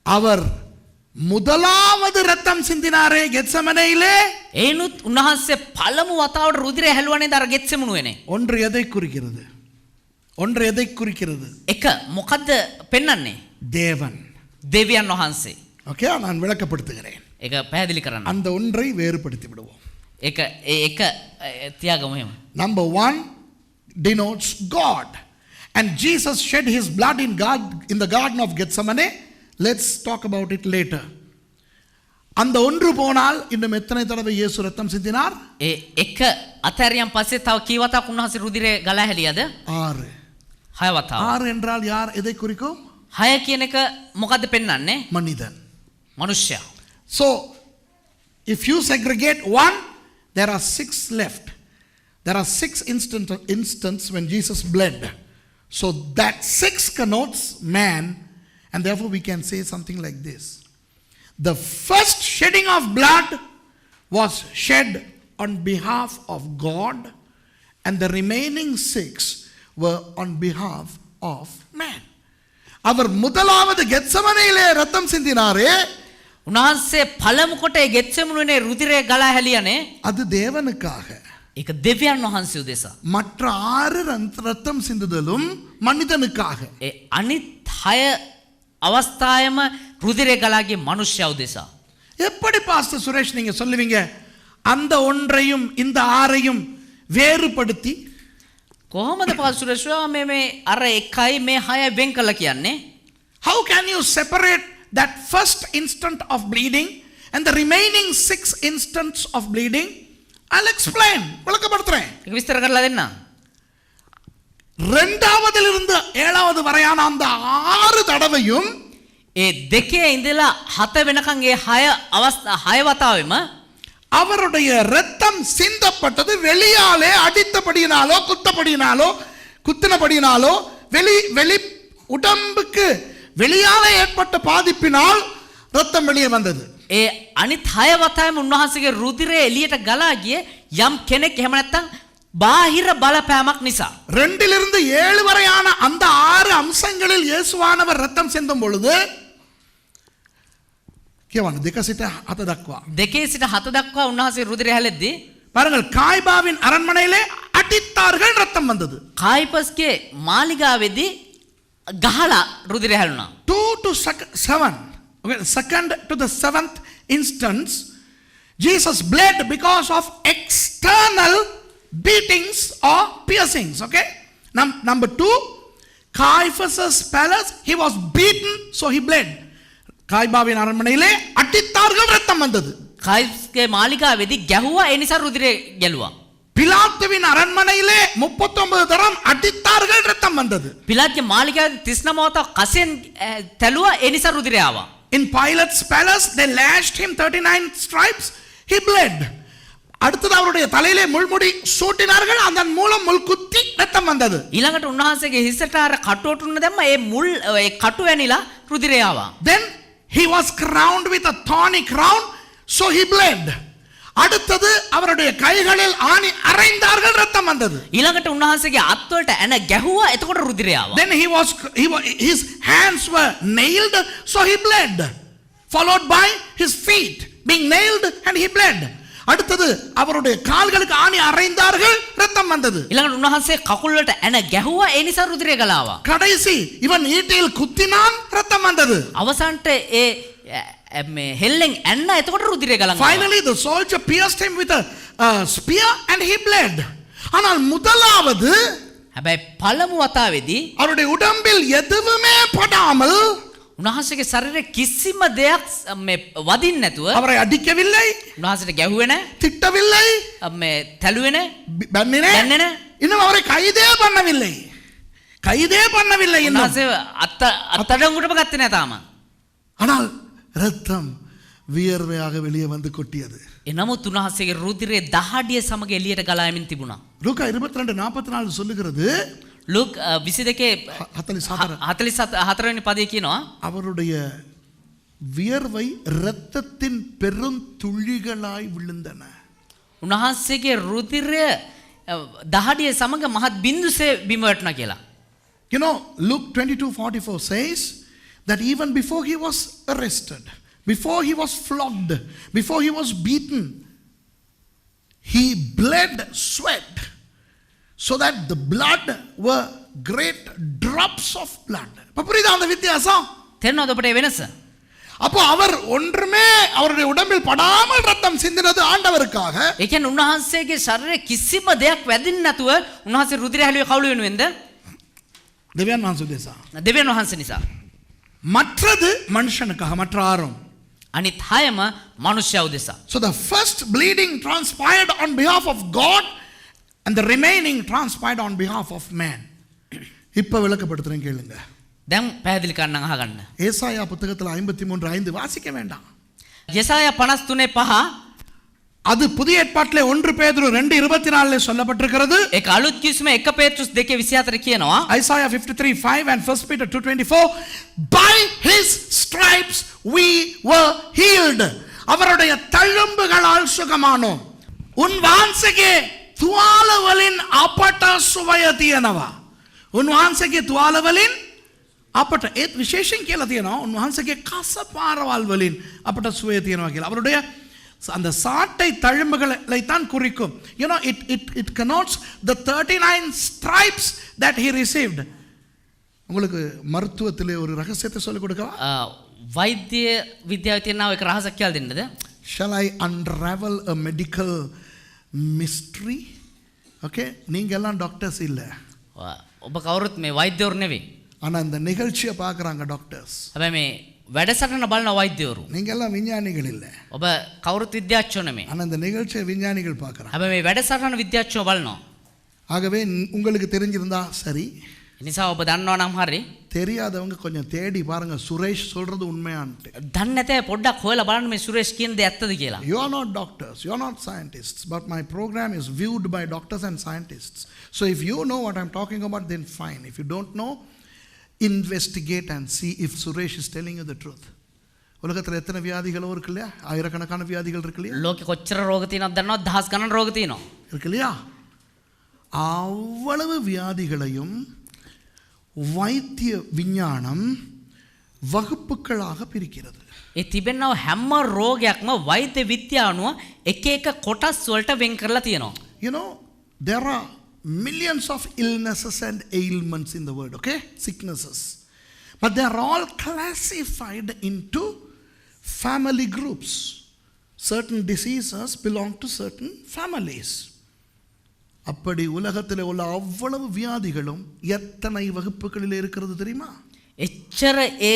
அவர் முதலாவது ரத்தம் சிந்தினாரே கெத்செமனேயிலே, ඒනුත් උන්වහන්සේ පළමු වතාවට රුධිරය හැලුවනේ අර ගෙත්සෙමනුවේනේ. ஒன்று எதை குறிக்கிறது? ஒன்று எதை குறிக்கிறது? එක මොකද්ද පෙන්වන්නේ? தேவன். දෙවියන් වහන්සේ. ஓகே, நான் விளக்கப்படுத்துகிறேன். ඒක පැහැදිලி කරන්න. அந்த ஒன்றை வேறுபடுத்தி விடுவோம். ඒක ඒක තියාගමු එහෙම. Number 1 denotes God. And Jesus shed his blood in the garden of Gethsemane. Let's talk about it later. அந்த ஒன்று போனால் இன்னும் எத்தனை தடவை இயேசு ரத்தம் சிந்தினார்? ඒ එක අතහැරියන් පස්සේ තව කී වතාවක් උන්වහන්සේ රුධිරය ගලා හැලියද? 6. 6 වතාවක්. 6 என்றால் யார்? எதை குறிக்கும்? 6 කියන එක මොකද්ද පෙන්වන්නේ? மனிதன். මනුෂ්‍යයා. So if you segregate 1, there are 6 left. There are 6 instances when Jesus bled. So that 6 connotes man, and therefore we can say something like this. The first shedding of blood was shed on behalf of God, and the remaining 6 were on behalf of man. அவர் முதலாவது கெத்செமனேயிலே ரத்தம் சிந்தினாரே, උන්වහන්සේ පළමු කොට ඒ ගෙත්සෙමනුවනේ රුධිරය ගලා හැලියනේ. அது தேவனுக்காக. ඒක දෙවියන් වහන්සේ උදෙසා. மற்ற 6 ரத்தம் சிந்துதலும் மனிதனுக்காக. ඒ අනිත් 6 අවස්ථාවෙම රුධිරය ගලාගේ මනුෂ්‍යයා උදෙසා. எப்படி பாஸ்டர் சுரேஷ் நீங்க சொல்லுவீங்க அந்த ஒன்றையும் இந்த 6ஐயும் வேறுபடுத்தி? කොහොමද පාසුරේෂ්වා මේ අර එකයි මේ 6 වෙන් කළා කියන්නේ? How can you separate that first instant of bleeding and the remaining 6 instants of bleeding? I'll explain. விளக்கப்படுத்துறேன். ඒක විස්තර කරලා දෙන්න. இரண்டாவதிலிருந்து 7வது வரையான அந்த 6 தடவையும் ඒ දෙකේ ඉඳලා 7 වෙනකන් ඒ 6 වතාවෙම அவருடைய ரத்தம் சிந்தப்பட்டது வெளியாலே அடித்தபடியினாலோ குத்தினபடியினாலோ வெளி உடம்புக்கு வெளியாலே ஏற்பட்ட பாதிப்பினால் ரத்தம் வெளியே வந்தது. ඒ අනිත් 6 වතාවෙම උන්වහන්සේගේ රුධිරය එළියට ගලා ගියේ යම් කෙනෙක් එහෙම නැත්නම් බාහිර බලපෑමක් නිසා. 2லிருந்து 7 வரையான அந்த 6 அம்சங்களில் இயேசுவானவர் ரத்தம் சிந்தும் பொழுது කියවන්න 2 සිට 7 දක්වා. 2 සිට 7 දක්වා උන්වහන්සේ රුධිරය හැලෙද්දී பாருங்கள், காய்பாவின் அரண்மனையிலே அடித்தார்கள், ரத்தம் வந்தது. කායිපස්ගේ මාලිගාවේදී ගහලා රුධිරය හැලුණා. 2 to 7. Okay, second to the 7th instance, Jesus bled because of external beatings or piercings. Okay, number 2, Caiaphas' palace, he was beaten, so he bled. காய்பாவின் அரண்மனையிலே அடித்தார்கள், ரத்தம் வந்தது. කායිපස්ගේ මාලිගාවේදී ගැහුවා, ඒ නිසා රුධිරය ගැලුවා. பிலாத்துவின் அரண்மனையிலே 39 தரம் அடித்தார்கள், ரத்தம் வந்தது. පිලාත්ගේ මාලිගාවේ 39 වතාවක් කසෙන් තැළුවා, ඒ නිසා රුධිරය ආවා. In Pilate's palace, they lashed him 39 stripes, he bled. அடுத்தது அவருடைய தலையிலே முள்முடி சூட்டினார்கள், அதன் மூலம் முள் குத்தி ரத்தம் வந்தது. ඊළඟට උන්වහන්සේගේ හිසට අර කටුවටුන්න දැම්ම, ඒ මුල් ඒ කටු වැනිලා රුධිරය ආවා. Then he was crowned with a thorny crown, so he bled. அடுத்தது அவருடைய கைகளில் ஆணி அறைந்தார்கள், ரத்தம் வந்தது. ඊළඟට උන්වහන්සේගේ අත්වලට ඇන ගැහුවා, එතකොට රුධිරය ආවා. Then his hands were nailed, so he bled. Followed by his feet being nailed and he bled. அடுத்தது அவருடைய கால்களுக்கு ஆணி அறைந்தார்கள், ரத்தம் வந்தது. ඊළඟට උන්වහන්සේ කකුල් වලට ඇන ගැහුවා, ඒ නිසා රුධිරය ගලාවා. கடைசி இவன் ஈட்டியில் குத்தினான், ரத்தம் வந்தது. අවසානට ඒ මේ හෙල්ලෙන් ඇන්න, එතකොට රුධිරය ගලනවා. Finally the soldier pierced him with a spear and he bled. ஆனால் முதலாவது හැබැයි පළමු වතාවේදී அவருடைய உடம்பில் எதுவுமே படாமல் උන්වහන්සේගේ ශරීරයේ කිසිම දෙයක් මේ වදින්න නැතුව அவரை அடிக்கவில்லை, උන්වහන්සේට ගැහුවේ නැහැ, திட்டவில்லை, මේ තැළුවේ නැහැ, பன்னினே, දැන්නේ නැහැ. இன்னும் அவரை கைதே பண்ணவில்லை, கைதே பண்ணவில்லை இன்னும். උන්වහන්සේ අත්අඩංගුවටම ගත්තේ නැහැ තාම. ஆனால் ரத்தம் வியர்வையாக வெளியே வந்து கொட்டியது. එනමුත් උන්වහන්සේගේ රුධිරයේ දහඩිය සමග එළියට ගලා යමින් තිබුණා. லூக்கா 22:44 சொல்லுகிறது, ලූක් 22 44 44 වෙනි පදයේ කියනවා அவருடைய வியர்வை இரத்தத்தின் பெருந்துளிகளாய் விழுந்தன. උන්වහන්සේගේ රුධිරය දහඩිය සමග මහත් බින්දුසේ බිම වැටුණා කියලා. You know, Luke 22:44 says that even before he was arrested, before he was flogged, before he was beaten, he bled sweat, so that the blood were great drops of blood. புரியுதா அந்த வித்தியாசம்? තේරෙනවද ඔබට ඒ වෙනස? அப்போ அவர் ஒன்றுமே அவருடைய உடம்பில் படாமல் ரத்தம் சிந்தினது ஆண்டவருக்காக. ඒ කියන්නේ උන්වහන්සේගේ ශරීරයේ කිසිම දෙයක් වැදින්න නැතුව උන්වහන්සේ රුධිරය හැලුවේ කවුළු වෙනුවෙන්ද? දෙවියන් වහන්සේ දෙසා. දෙවියන් වහන්සේ නිසා. மற்றது மனுஷனுக்காக, மற்ற ஆறும். අනිත් හයම මනුෂ්‍යව උදෙසා. So the first bleeding transpired on behalf of God and the remaining transpired on behalf of man. இப்ப விளக்கப்படுத்துறேன் கேளுங்க. දැන් පැහැදිලි කරන්න අහගන්න. ஏசாயா புத்தகத்துல 53:5 வாசிக்க வேண்டாம். යෙසායා 53:5 அது புதிய ஏற்பாட்டிலே 1 பேதுரு 2:24 சொல்லப்பட்டிருக்கிறது. ඒක අලුත් කිව්ස්ම 1 පේත්‍රුස් 2:24 කියනවා. Isaiah 53:5 and 1 Peter 2:24, by his stripes we were healed. அவருடைய தழும்புகளால் சுகமானோம். උන්වහන්සේගේ තුවාල වලින් අපට සුවය තියෙනවා. උන්වහන්සේගේ තුවාල වලින් අපට ඒත් විශේෂයෙන් කියලා තියෙනවා, උන්වහන්සේගේ කසපාරවල් වලින් අපට සුවය තියෙනවා කියලා. அவருடைய அந்த சாட்டை தழும்புகளை தான் குறிக்கும். You know, it connotes the 39 stripes that he received. உங்களுக்கு மருத்துவத்திலே ஒரு ரகசியத்தை சொல்லிக் கொடுக்கவா? වෛද්‍ය විද්‍යාවේ තියෙන එක රහසක් කියලා දෙන්නද? Shall I unravel a medical mystery? Okay, நீங்க எல்லாம் டாக்டர்ஸ் இல்ல. ඔබ කවුරුත් මේ වෛද්‍යවරු නෙවෙයි. ஆனா இந்த நிகழ்ச்சியை பார்க்கறாங்க டாக்டர்ஸ். හැබැයි මේ වැඩසටහන බලන වෛද්‍යවරු. நீங்க எல்லாம் விஞ்ஞானிகள் இல்ல. ඔබ කවුරුත් විද්‍යාඥයෝ නෙමෙයි. ஆனா இந்த நிகழ்ச்சியை விஞ்ஞானிகள் பார்க்கறாங்க. හැබැයි මේ වැඩසටහන විද්‍යාඥයෝ බලනවා. ஆகவே உங்களுக்கு தெரிஞ்சிருந்தா சரி. නිසා ඔබ දන්නවා නම් හරි. தெரியாதவங்க கொஞ்சம் தேடி பாருங்க சுரேஷ் சொல்றது உண்மையான்ட்டு. දන්නේ නැතේ පොඩ්ඩක් හොයලා බලන්න මේ සුරේෂ් කියන දේ ඇත්තද කියලා. You are not doctors, you are not scientists, but my program is viewed by doctors and scientists. So if you know what I'm talking about, then fine. If you don't know, investigate and see if Suresh is telling you the truth. உலகத்துல எத்தனை வியாதிகளோ இருக்கு இல்லையா? ஆயிரக்கணக்கான வியாதிகள் இருக்கு இல்லையா? ලෝකෙ කොච්චර රෝග තියෙනවද දන්නවද? දහස් ගණන් රෝග තියෙනවා. இருக்கு இல்லையா? அவ்வளவு வியாதிகளையும் வைத்திய விஞ்ஞானம் வகுப்புகளாக பிரிக்கிறது. ඒ තිබෙනව හැම රෝගයක්ම වෛද්‍ය විද්‍යානුව එක එක කොටස් වලට වෙන් කරලා තියෙනවා. You know, there are millions of illnesses and ailments in the world, okay? Sicknesses. But they are all classified into family groups. Certain diseases belong to certain families. அப்படி உலகத்தில் உள்ள அவ்வளவு வியாதிகளும் எத்தனை வகுப்புகளில் இருக்கிறது தெரியுமா? එච්චර ඒ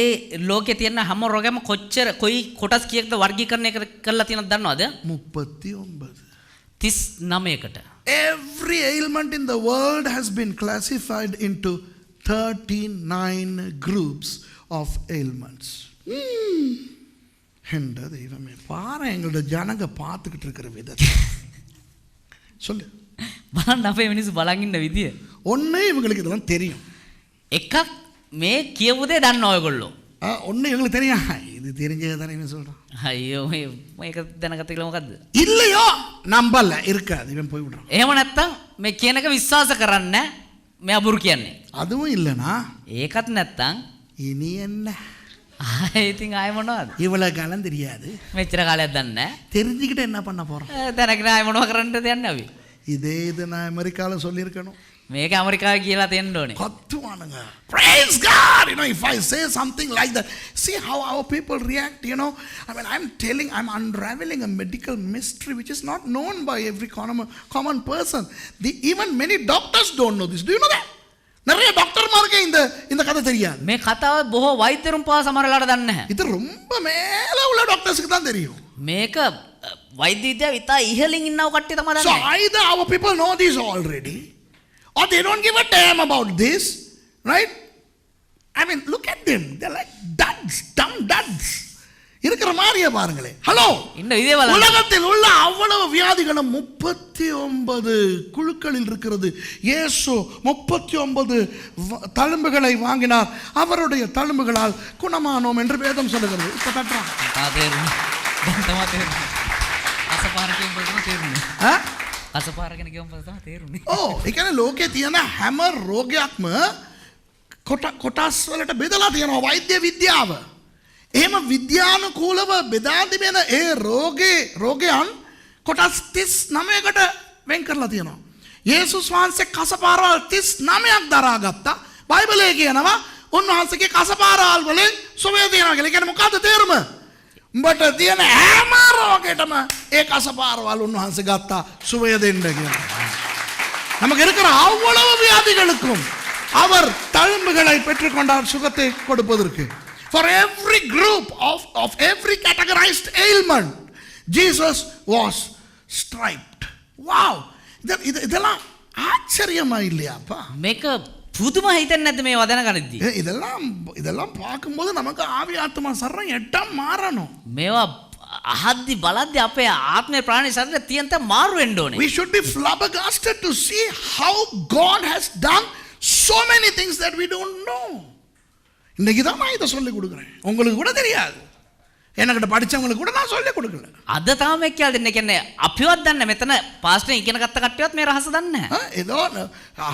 ලෝකේ තියෙන හැම රෝගයක්ම කොච්චර කොයි කොටස් කීයකද වර්ගීකරණය කරලා තියෙනවද දන්නවද? 39. 39කට. Every ailment in the world has been classified into 39 groups of ailments. என்ற தெய்வமே, பாரு எங்களோட ஜனங்க பார்த்துக்கிட்டு இருக்கிற விதத்தை சொல்லு. බලන්න අපේ මිනිස්සු බලන් ඉන්න විදිය. ஒண்ணு இவங்களுக்கு இதெல்லாம் தெரியும். එකක් මේ කියපු දේ දන්නවා ඔයගොල්ලෝ. ஒண்ணு இவங்களுக்கு தெரியும். இது தெரிஞ்சது தானே இவன் சொல்றான். අයියෝ මේක දැනගත්ත කියලා මොකද්ද? இல்லையோ நம்பல இருக்காது, இவன் போய் விடுறான். එහෙම නැත්තම් මේ කියන එක විශ්වාස කරන්නේ මෙයා බුරු කියන්නේ. அதுவும் இல்லனா ඒකත් නැත්තම් இனி என்ன? ඉතින් ආයෙ මොනවද? இவ்வளவு காலம் தெரியாது. මෙච්චර කාලයක් දන්නේ නැහැ. தெரிஞ்சுக்கிட்டு என்ன பண்ண போறோம்? දැනගෙන ආයෙ මොනව කරන්නද යන්නේ අපි? இதே இது நான் அமெரிக்கால சொல்லியிருக்கணும். මේක ඇමරිකාවේ කියලා තියෙන්න ඕනේ. கத்துவானுங்க. Praise God. You know, if I say something like that, see how our people react, you know. I mean, I'm unraveling a medical mystery which is not known by every common person. Even many doctors don't know this. Do you know that? நிறைய டாக்டர்மாருக்கு இந்த கதை தெரியாது. මේ කතාව බොහෝ වෛද්‍යවරුන් පවා සමහරලාට දන්නේ නැහැ. இது ரொம்ப மேல உள்ள டாக்டர்ஸ்க்கு தான் தெரியும். මේක වෛද්‍ය විද්‍යාව ඉතා ඉහළින් ඉන්නව කට්ටිය තමයි So දන්නේ. either our people know this already or they don't give a damn about this, right? I mean, look at them. They're like duds, dumb duds. இருக்கிற மாதிரியே பாருங்களே. ஹலோ, இன்னும் இதே வள உலகத்தில் உள்ள அவ்வளவு வியாதிகளும் 39 குழுக்களில் இருக்கிறது. இயேசு 39 தழும்புகளை வாங்கினார், அவருடைய தழும்புகளால் குணமானோம் என்று வேதம் சொல்லுகிறது. இப்ப தட்டுறான். අසපාරකෙන් බලනවා තේරුනේ. ஆ? අසපාරකෙන් කියවම තමයි තේරුනේ. ඕ, ඒ කියන්නේ ලෝකේ තියෙන හැම රෝගයක්ම කොටස් වලට බෙදලා තියෙනවා වෛද්‍ය විද්‍යාව. එහෙම විද්‍යානුකූලව බෙදා තිබෙන ඒ රෝගයන් කොටස් 39කට වෙන් කරලා තියෙනවා. යේසුස් වහන්සේ කසපාරවල් 39ක් දරාගත්තා. බයිබලයේ කියනවා උන්වහන්සේගේ කසපාරවල් වලින් සුවය තියෙනවා කියලා. ඒ කියන්නේ මොකද්ද තේරුම? උඹට තියෙන හැම රෝගයකටම ඒ කසපාරවල් උන්වහන්සේ ගත්තා සුවය දෙන්න කියලා. நமக்கு இருக்கிற அவ்வளவு வியாதிகளுக்கும் அவர் தழும்புகளை பெற்றுக்கொண்டார் சுகத்தை கொடுப்பதற்கு. For every group of every categorized ailment, Jesus was striped. Wow! இதெல்லாம் ஆச்சரியமா இல்லையாப்பா? මේක පුදුම හිතෙන්නේ නැද්ද මේ වදන ගනිද්දී? இதெல்லாம் பார்க்கும்போது நமக்கு ஆவி ஆத்மா சர்ரம் எட்டம் மாறணும். මේවා අහද්දි බලද්දි අපේ ආත්මේ ප්‍රාණේ ශරීරය තියන්ත මාරු වෙන්න ඕනේ. We should be flabbergasted to see how God has done so many things that we don't know. இன்னைக்கு தான் நான் இதை சொல்லி கொடுக்குறேன். உங்களுக்கு கூட தெரியாது. எனக்கிட்ட படிச்சவங்களுக்கு கூட நான் சொல்லி கொடுக்கல. අද තමයි කියලා දෙන්නේ. කියන්නේ අපිවත් දන්නේ මෙතන පාස්ටර් ඉගෙන ගත්ත කට්ටියවත් මේ රහස දන්නේ නැහැ. ஏதோ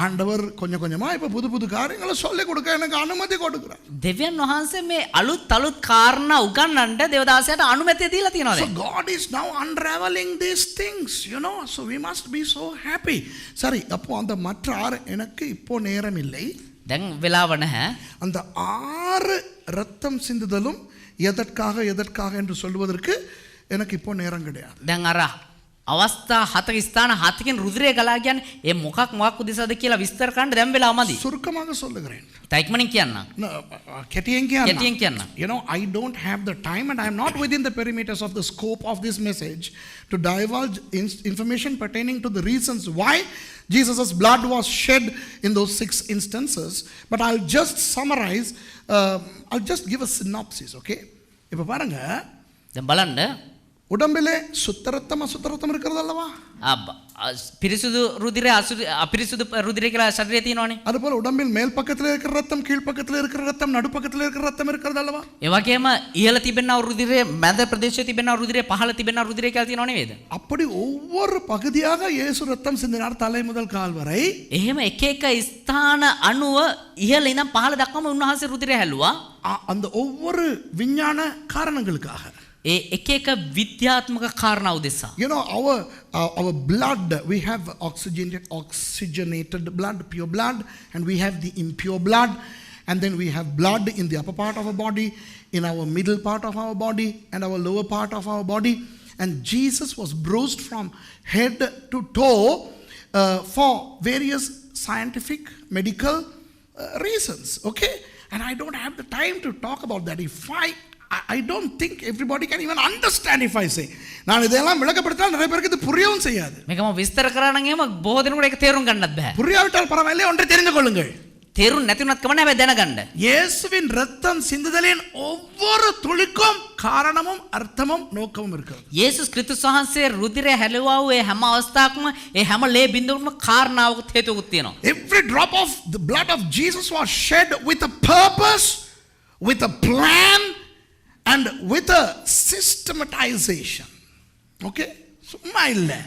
ஆண்டவர் கொஞ்சம் கொஞ்சமா இப்ப புது புது காரியங்களை சொல்லி கொடுக்க எனக்கு அனுமதி கொடுக்குறார். දෙවියන් වහන්සේ මේ අලුත් කාරණා උගන්වන්න දේවදාසයාට අනුමැතිය දීලා තියෙනවා So දැන්. God is now unraveling these things, you know. So we must be so happy. சரி, அப்போ அந்த மற்ற 6 எனக்கு இப்போ நேரம் இல்லை. දැන් වෙලාව නැහැ. அந்த 6 ரத்தம் சிந்துதலும் எதற்காக என்று சொல்வதற்கு எனக்கு இப்போ நேரம் கிடையாது. දැන් අර අවස්ථා 7 ස්ථාන 7කින් රුධිරය ගලා කියන්නේ ඒ මොකක් උදෙසාද කියලා විස්තර කරන්න දැන් වෙලාව මදි. சுருக்கமாக சொல்லுகிறேன். ඉක්මනින් කියන්නම්. කෙටියෙන් කෙටියෙන් කියන්නම්. You know, I don't have the time and I am not within the perimeters of the scope of this message to divulge information pertaining to the reasons why Jesus' blood was shed in those 6 instances. But I'll just summarize, I'll just give a synopsis, okay? இப்போ பாருங்க, දැන් බලන්න உடம்பிலே சுத்தரத்தம் அசுத்தரத்தம் இருக்கிறது அல்லவா? පිරිසුදු රුධිරය අපිරිසුදු රුධිරය කියලා ශරීරයේ තියෙනවනේ. அதுபோல உடம்பில் மேல் பக்கத்தில் இருக்கிற ரத்தம், கீழ் பக்கத்தில் இருக்கிற ரத்தம், நடு பக்கத்தில் இருக்கிற ரத்தம் இருக்கிறது அல்லவா? ඒ වගේම ඉහළ තිබෙනා රුධිරය, මැද ප්‍රදේශයේ තිබෙනා රුධිරය, පහළ තිබෙනා රුධිරය කියලා තියෙනව නෙවෙයිද? அப்படி ஒவ்வொரு பகுதியாக இயேசு ரத்தம் சிந்தினார், தலை முதல் கால் வரை. එහෙම එක එක ස්ථාන අනුව ඉහළ ඉඳන් පහළ දක්වාම උන්වහන්සේ රුධිරය හැලුවා. அந்த ஒவ்வொரு விஞ்ஞான காரணங்களுக்காக. ඒ එක එක විද්‍යාත්මක කාරණා උදෙසා. You know, our blood, we have oxygenated blood, pure blood, and we have the impure blood, and then we have blood in the upper part of our body, in our middle part of our body, and our lower part of our body. And Jesus was bruised from head to toe for various scientific, medical reasons, okay? And I don't have the time to talk about that. I don't think everybody can even understand if I say. நான் இதெல்லாம் விளக்கப்படுத்தினால் நிறைய பேருக்கு இது புரியவும் செய்யாது. මේකම විස්තර කරා නම් එහෙම බොහෝ දෙනෙකුට ඒක තේරුම් ගන්නත් බෑ. புரியாவிட்டால் பரவாயில்லை, ஒன்றை தெரிந்து கொள்ளுங்கள். තේරුම් නැති වුණත් කමන්නේ හැබැයි දැනගන්න. இயேசுவின் ரத்தம் சிந்துதலின் ஒவ்வொரு துளிக்கும் காரணமும் அர்த்தமும் நோக்கமும் இருக்கிறது. යේසුස් ක්‍රිස්තුස් වහන්සේ රුධිරය හැලුවා වූ ඒ හැම අවස්ථාවකම ඒ හැම ලේ බිඳුවකම කාරණාවකුත් හේතුවකුත් තියෙනවා. Every drop of the blood of Jesus was shed with a purpose, with a plan, and with a systematization. Okay? சும்மா இல்லை.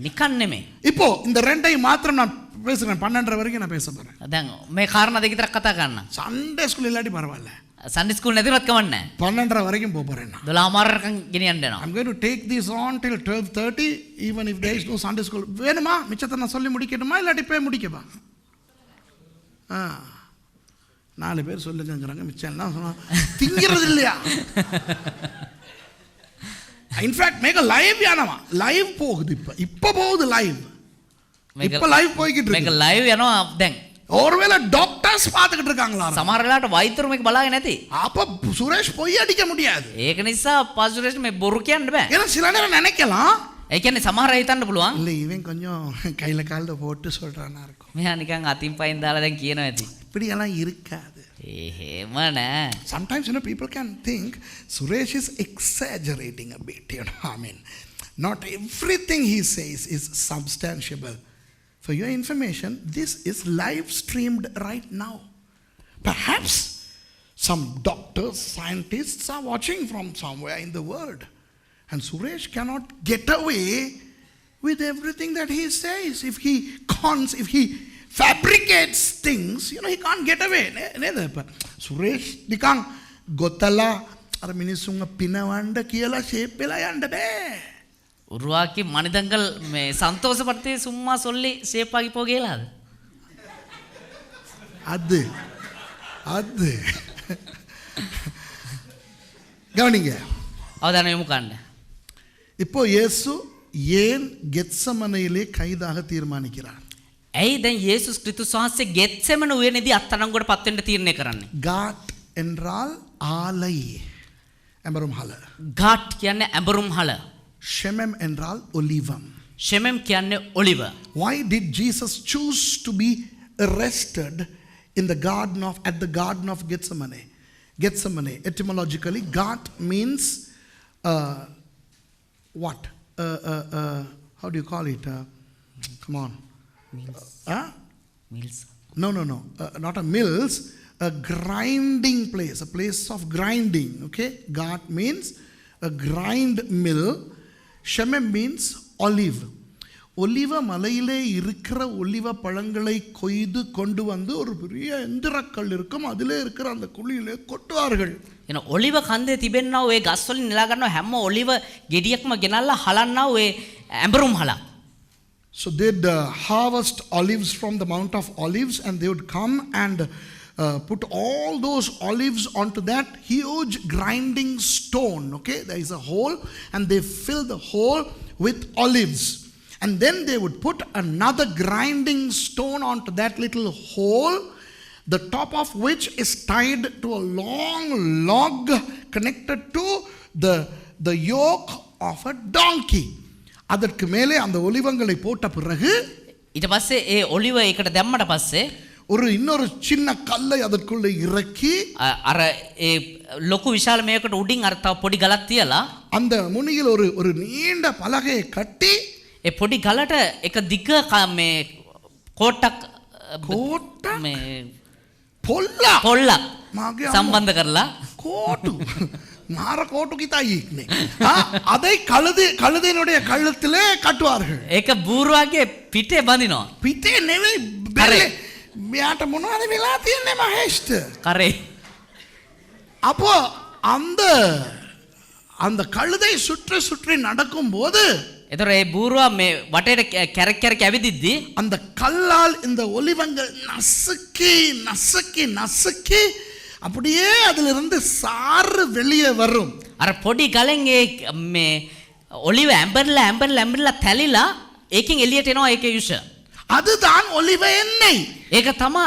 නිකන් නෙමෙයි. இப்போ இந்த ரெண்டையும் மாத்திரம் நான் பேசுறேன். 12:30 வரைக்கும் நான் பேச போறேன். දැන් මේ කාරණා දෙක විතරක් කතා කරන්න. சண்டே ஸ்கூல் இல்லாட்டி பரவாயில்ல. සන්ඩේ ස්කූල් නැතිවත් කමන්නේ. 12:30 வரைக்கும் போக போறேன் நான். 12 මාරකම් ගෙනියන්න යනවා. I'm going to take this on till 12:30 even if there is no Sunday school. வேணுமா மிச்சத்தை நான் சொல்லி முடிக்கணுமா இல்லாட்டி போய் முடிக்கவா? 4 பேர் சொல்லுங்கங்கறாங்க மிச்சம் எல்லாம் சொன்னா திங்கிறது இல்லையா? இன்ஃபேக்ட் மேக லைவ் யானமா லைவ் போகுது இப்ப போகுது லைவ். இப்ப லைவ் போயிட்டு இருக்கு. මේක ලයිව් යනවා දැන්. ஒருவேளை டாக்டர்ஸ் பார்த்துக்கிட்டு இருக்காங்களா? සමහර වෙලාවට වෛද්‍යවරු මේක බලාගෙන නැති. அப்ப சுரேஷ் பொய் அடிக்க முடியாது. ඒක නිසා පාසුරේෂ් මේ බොරු කියන්න බෑ. ஏன்னா சில நேரம் நினைக்கலாம் ඒ කියන්නේ සමහර අය හිතන්න පුළුවන්. இல்ல இவன் கொஞ்சம் கையில கால்ல போட்டு சொல்றானா இருக்கும். මෙයා නිකන් අතින් පයින් දාලා දැන් කියනවා ඇති. இப்படி எல்லாம் இருக்காது. එහෙම නෑ. Sometimes people can think Suresh is exaggerating a bit, I mean, not everything he says is substantiable. For your information, this is live streamed right now. Perhaps some doctors, scientists are watching from somewhere in the world. And Suresh cannot get away with everything that he says. If he fabricates things, he can't get away. Suresh නිකන් ගොතලා අර මිනිස්සුන්ව පිනවන්න කියලා shape වෙලා යන්න බෑ. උරුවාකි මනිදංගල් මේ සන්තෝෂපට්ටේ සුම්මා සොල්ලි ෂේපාකි පොගේලාද? அது கவனிங்க. අවධානය යොමු කරන්න. இப்போ இயேசு ஏன் கெத்சமனையிலே கைதாக தீர்மானிக்கிறார்? ඇයි දැන් යේසුස් ක්‍රිස්තුස් වහන්සේ ගෙත්සෙමන උයනේදී අත්අඩංගුවට පත් වෙන්න තීරණය කරන්නේ? காட் என்றால் ஆலை, எம்பரும் ஹல. ගාට් කියන්නේ ඇඹරුම් හල. ஷெமெம் என்றால் ஒலிவம். ෂෙමෙම් කියන්නේ ඔලිව. Why did Jesus choose to be arrested in the at the garden of Gethsemane? Gethsemane etymologically, Gat means what? How do you call it? Come on. Mills. No. Not a mills. A grinding place. A place of grinding. Okay. Gat means a grind mill. Shemem means olive. ஒலிவ மலையிலே இருக்கிற ஒலிவ பழங்களை கொய்து கொண்டு வந்து ஒரு பெரிய எந்திரக்கல் இருக்கும், அதிலே இருக்கிற அந்த குழியிலே கொட்டுவார்கள். එන ඔලිව කන්දේ තිබෙන්නා ඔය ගස් වලින් නෙලා ගන්නවා හැම ඔලිව ගෙඩියක්ම ගෙනල්ලා හලන්නා ඔය ඇඹරුම් හලක්. So they'd harvest olives from the Mount of Olives, and they would come and put all those olives onto that huge grinding stone. Okay, there is a hole, and they fill the hole with olives. And then they would put another grinding stone onto that little hole, the top of which is tied to a long log connected to the yoke of a donkey. அதற்கு மேலே அந்த ஒலிவங்களை போட்ட பிறகு ඊට පස්සේ ඒ ඔලිව එකට දැම්මට පස්සේ ஒரு இன்னொரு சின்ன கல்லை அதற்குள்ள இறக்கி අර ඒ ලොකු විශාල මේකට උඩින් අර තව පොඩි ගලක් තියලා அந்த முனியில் ஒரு நீண்ட பலகையை கட்டி ඒ පොඩි ගලට එක දිග මේ කෝට්ටක් මේ පොල්ලක් සම්බන්ධ කරලා கோட்டு மாற கோட்டு கிதாயிக்னே அதை கழுதையினுடைய கழுத்திலே கட்டுவார்கள். ඒක බූරුවාගේ පිටේ බඳිනවා. පිටේ නෙවෙයි බැලේ. මෙයාට මොනවද වෙලා තියන්නේ මහේෂ්ට? කරේ. அப்போ அந்த கழுதை சுற்றி நடக்கும்போது එතකොට ඒ බූරුවා මේ වටේට කැරක් ඇවිදිද්දි அந்த கல்லால் இந்த ஒலிவங்கள் நசுக்கி அப்படியே அதிலிருந்து சாறு வெளியே வரும். අර පොඩි ගලෙන් ඒ මේ ඔලිව ඇඹරලා තැලිලා ඒකෙන් එළියට එනවා ඒකේ යුෂ. அதுதான் ஒலிவ எண்ணெய். ඒක තමයි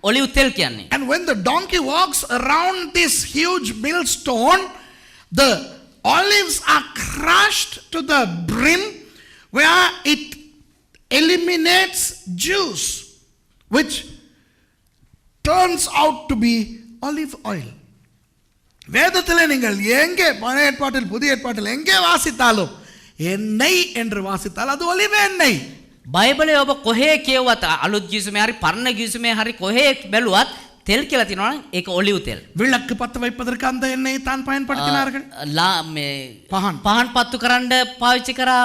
ඔලිව් තෙල් කියන්නේ. And when the donkey walks around this huge millstone, the olives are crushed to the brim where it eliminates juice, which turns out to be olive oil. வேதத்தில் நீங்கள் எங்கே பழைய ஏற்பாட்டில் புதிய ஏற்பாட்டில் எங்கே வாசித்தாலும் எண்ணெய் என்று வாசித்தால் அது ஒலிவ எண்ணெய். බයිබලයේ ඔබ කොහේ කියවත් අලුත් ගිවිසුමේ හරි පරණ ගිවිසුමේ හරි කොහේ බැලුවත් තෙල් කියලා තියෙනවා නම් ඒක ඔලිව් තෙල්. விளக்கு பத்த வைப்பதற்கு அந்த எண்ணெயை தான் பயன்படுத்தினார்கள். පහන් පත්තු කරන්න පාවිච්චි කරා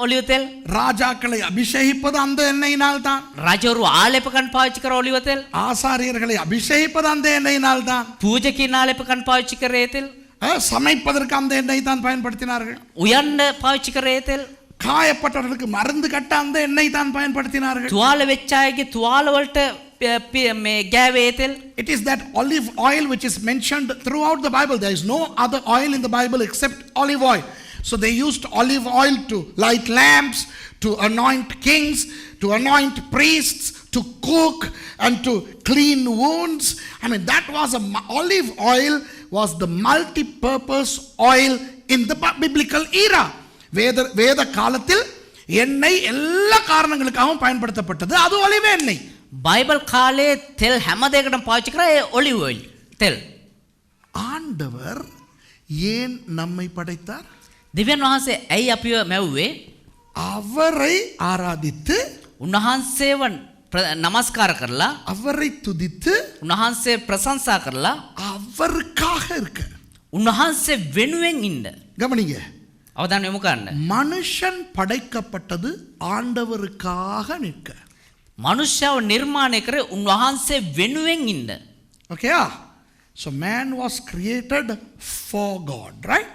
ඔලිව් තෙල්. ராஜாக்களை அபிஷேகிப்பது அந்த எண்ணெயினால் தான். රජවරු ආලේපකන් පාවිච්චි කරා ඔලිව් තෙල්. ஆசாரியர்களை அபிஷேகிப்பது அந்த எண்ணெயினால் தான். පූජකින් ආලේපකන් පාවිච්චි කරේ තෙල්. சமைப்பதற்கு அந்த எண்ணெய் தான் பயன்படுத்தினார்கள். උයන්න පාවිච්චි කරේ තෙල්. காயப்பட்டவர்களுக்கு மருந்து கட்ட அந்த எண்ணெய் தான் பயன்படுத்தினார்கள். තුවාල වෙච්ච අයගේ තුවාල වලට මේ ගෑවේ තෙල්. It is that olive oil which is mentioned throughout the Bible. There is no other oil in the Bible except olive oil. So they used olive oil to light lamps, to anoint kings, to anoint priests, to cook and to clean wounds. I mean, that was olive oil was the multi-purpose oil in the biblical era. வேத காலத்தில் எண்ணெய் எல்லா காரணங்களுக்காகவும் பயன்படுத்தப்பட்டது. அது ஒலிவ எண்ணெய். Bible කාලේ තෙල් හැම දෙයකටම පාවිච්චි කරා ඒ ඔලිව් ඔයිල් තෙල්. ஆண்டவர் ஏன் நம்மை படைத்தார்? දෙවියන් වහන්සේ ඇයි අපිව මැව්වේ? அவரை ஆராதித்து, උන්වහන්සේව නමස්කාර කරලා, அவரை துதித்து, උන්වහන්සේ ප්‍රශංසා කරලා, அவருக்காக இருக்க. උන්වහන්සේ වෙනුවෙන් ඉන්න. கவனிங்க. අවධානය යොමු කරන්න. மனுஷன் படைக்கப்பட்டது ஆண்டவருக்காக நிற்க. මනුෂ්‍යව නිර්මාණය කරේ උන්වහන්සේ වෙනුවෙන් ඉන්න. Okay? So man was created for God, right?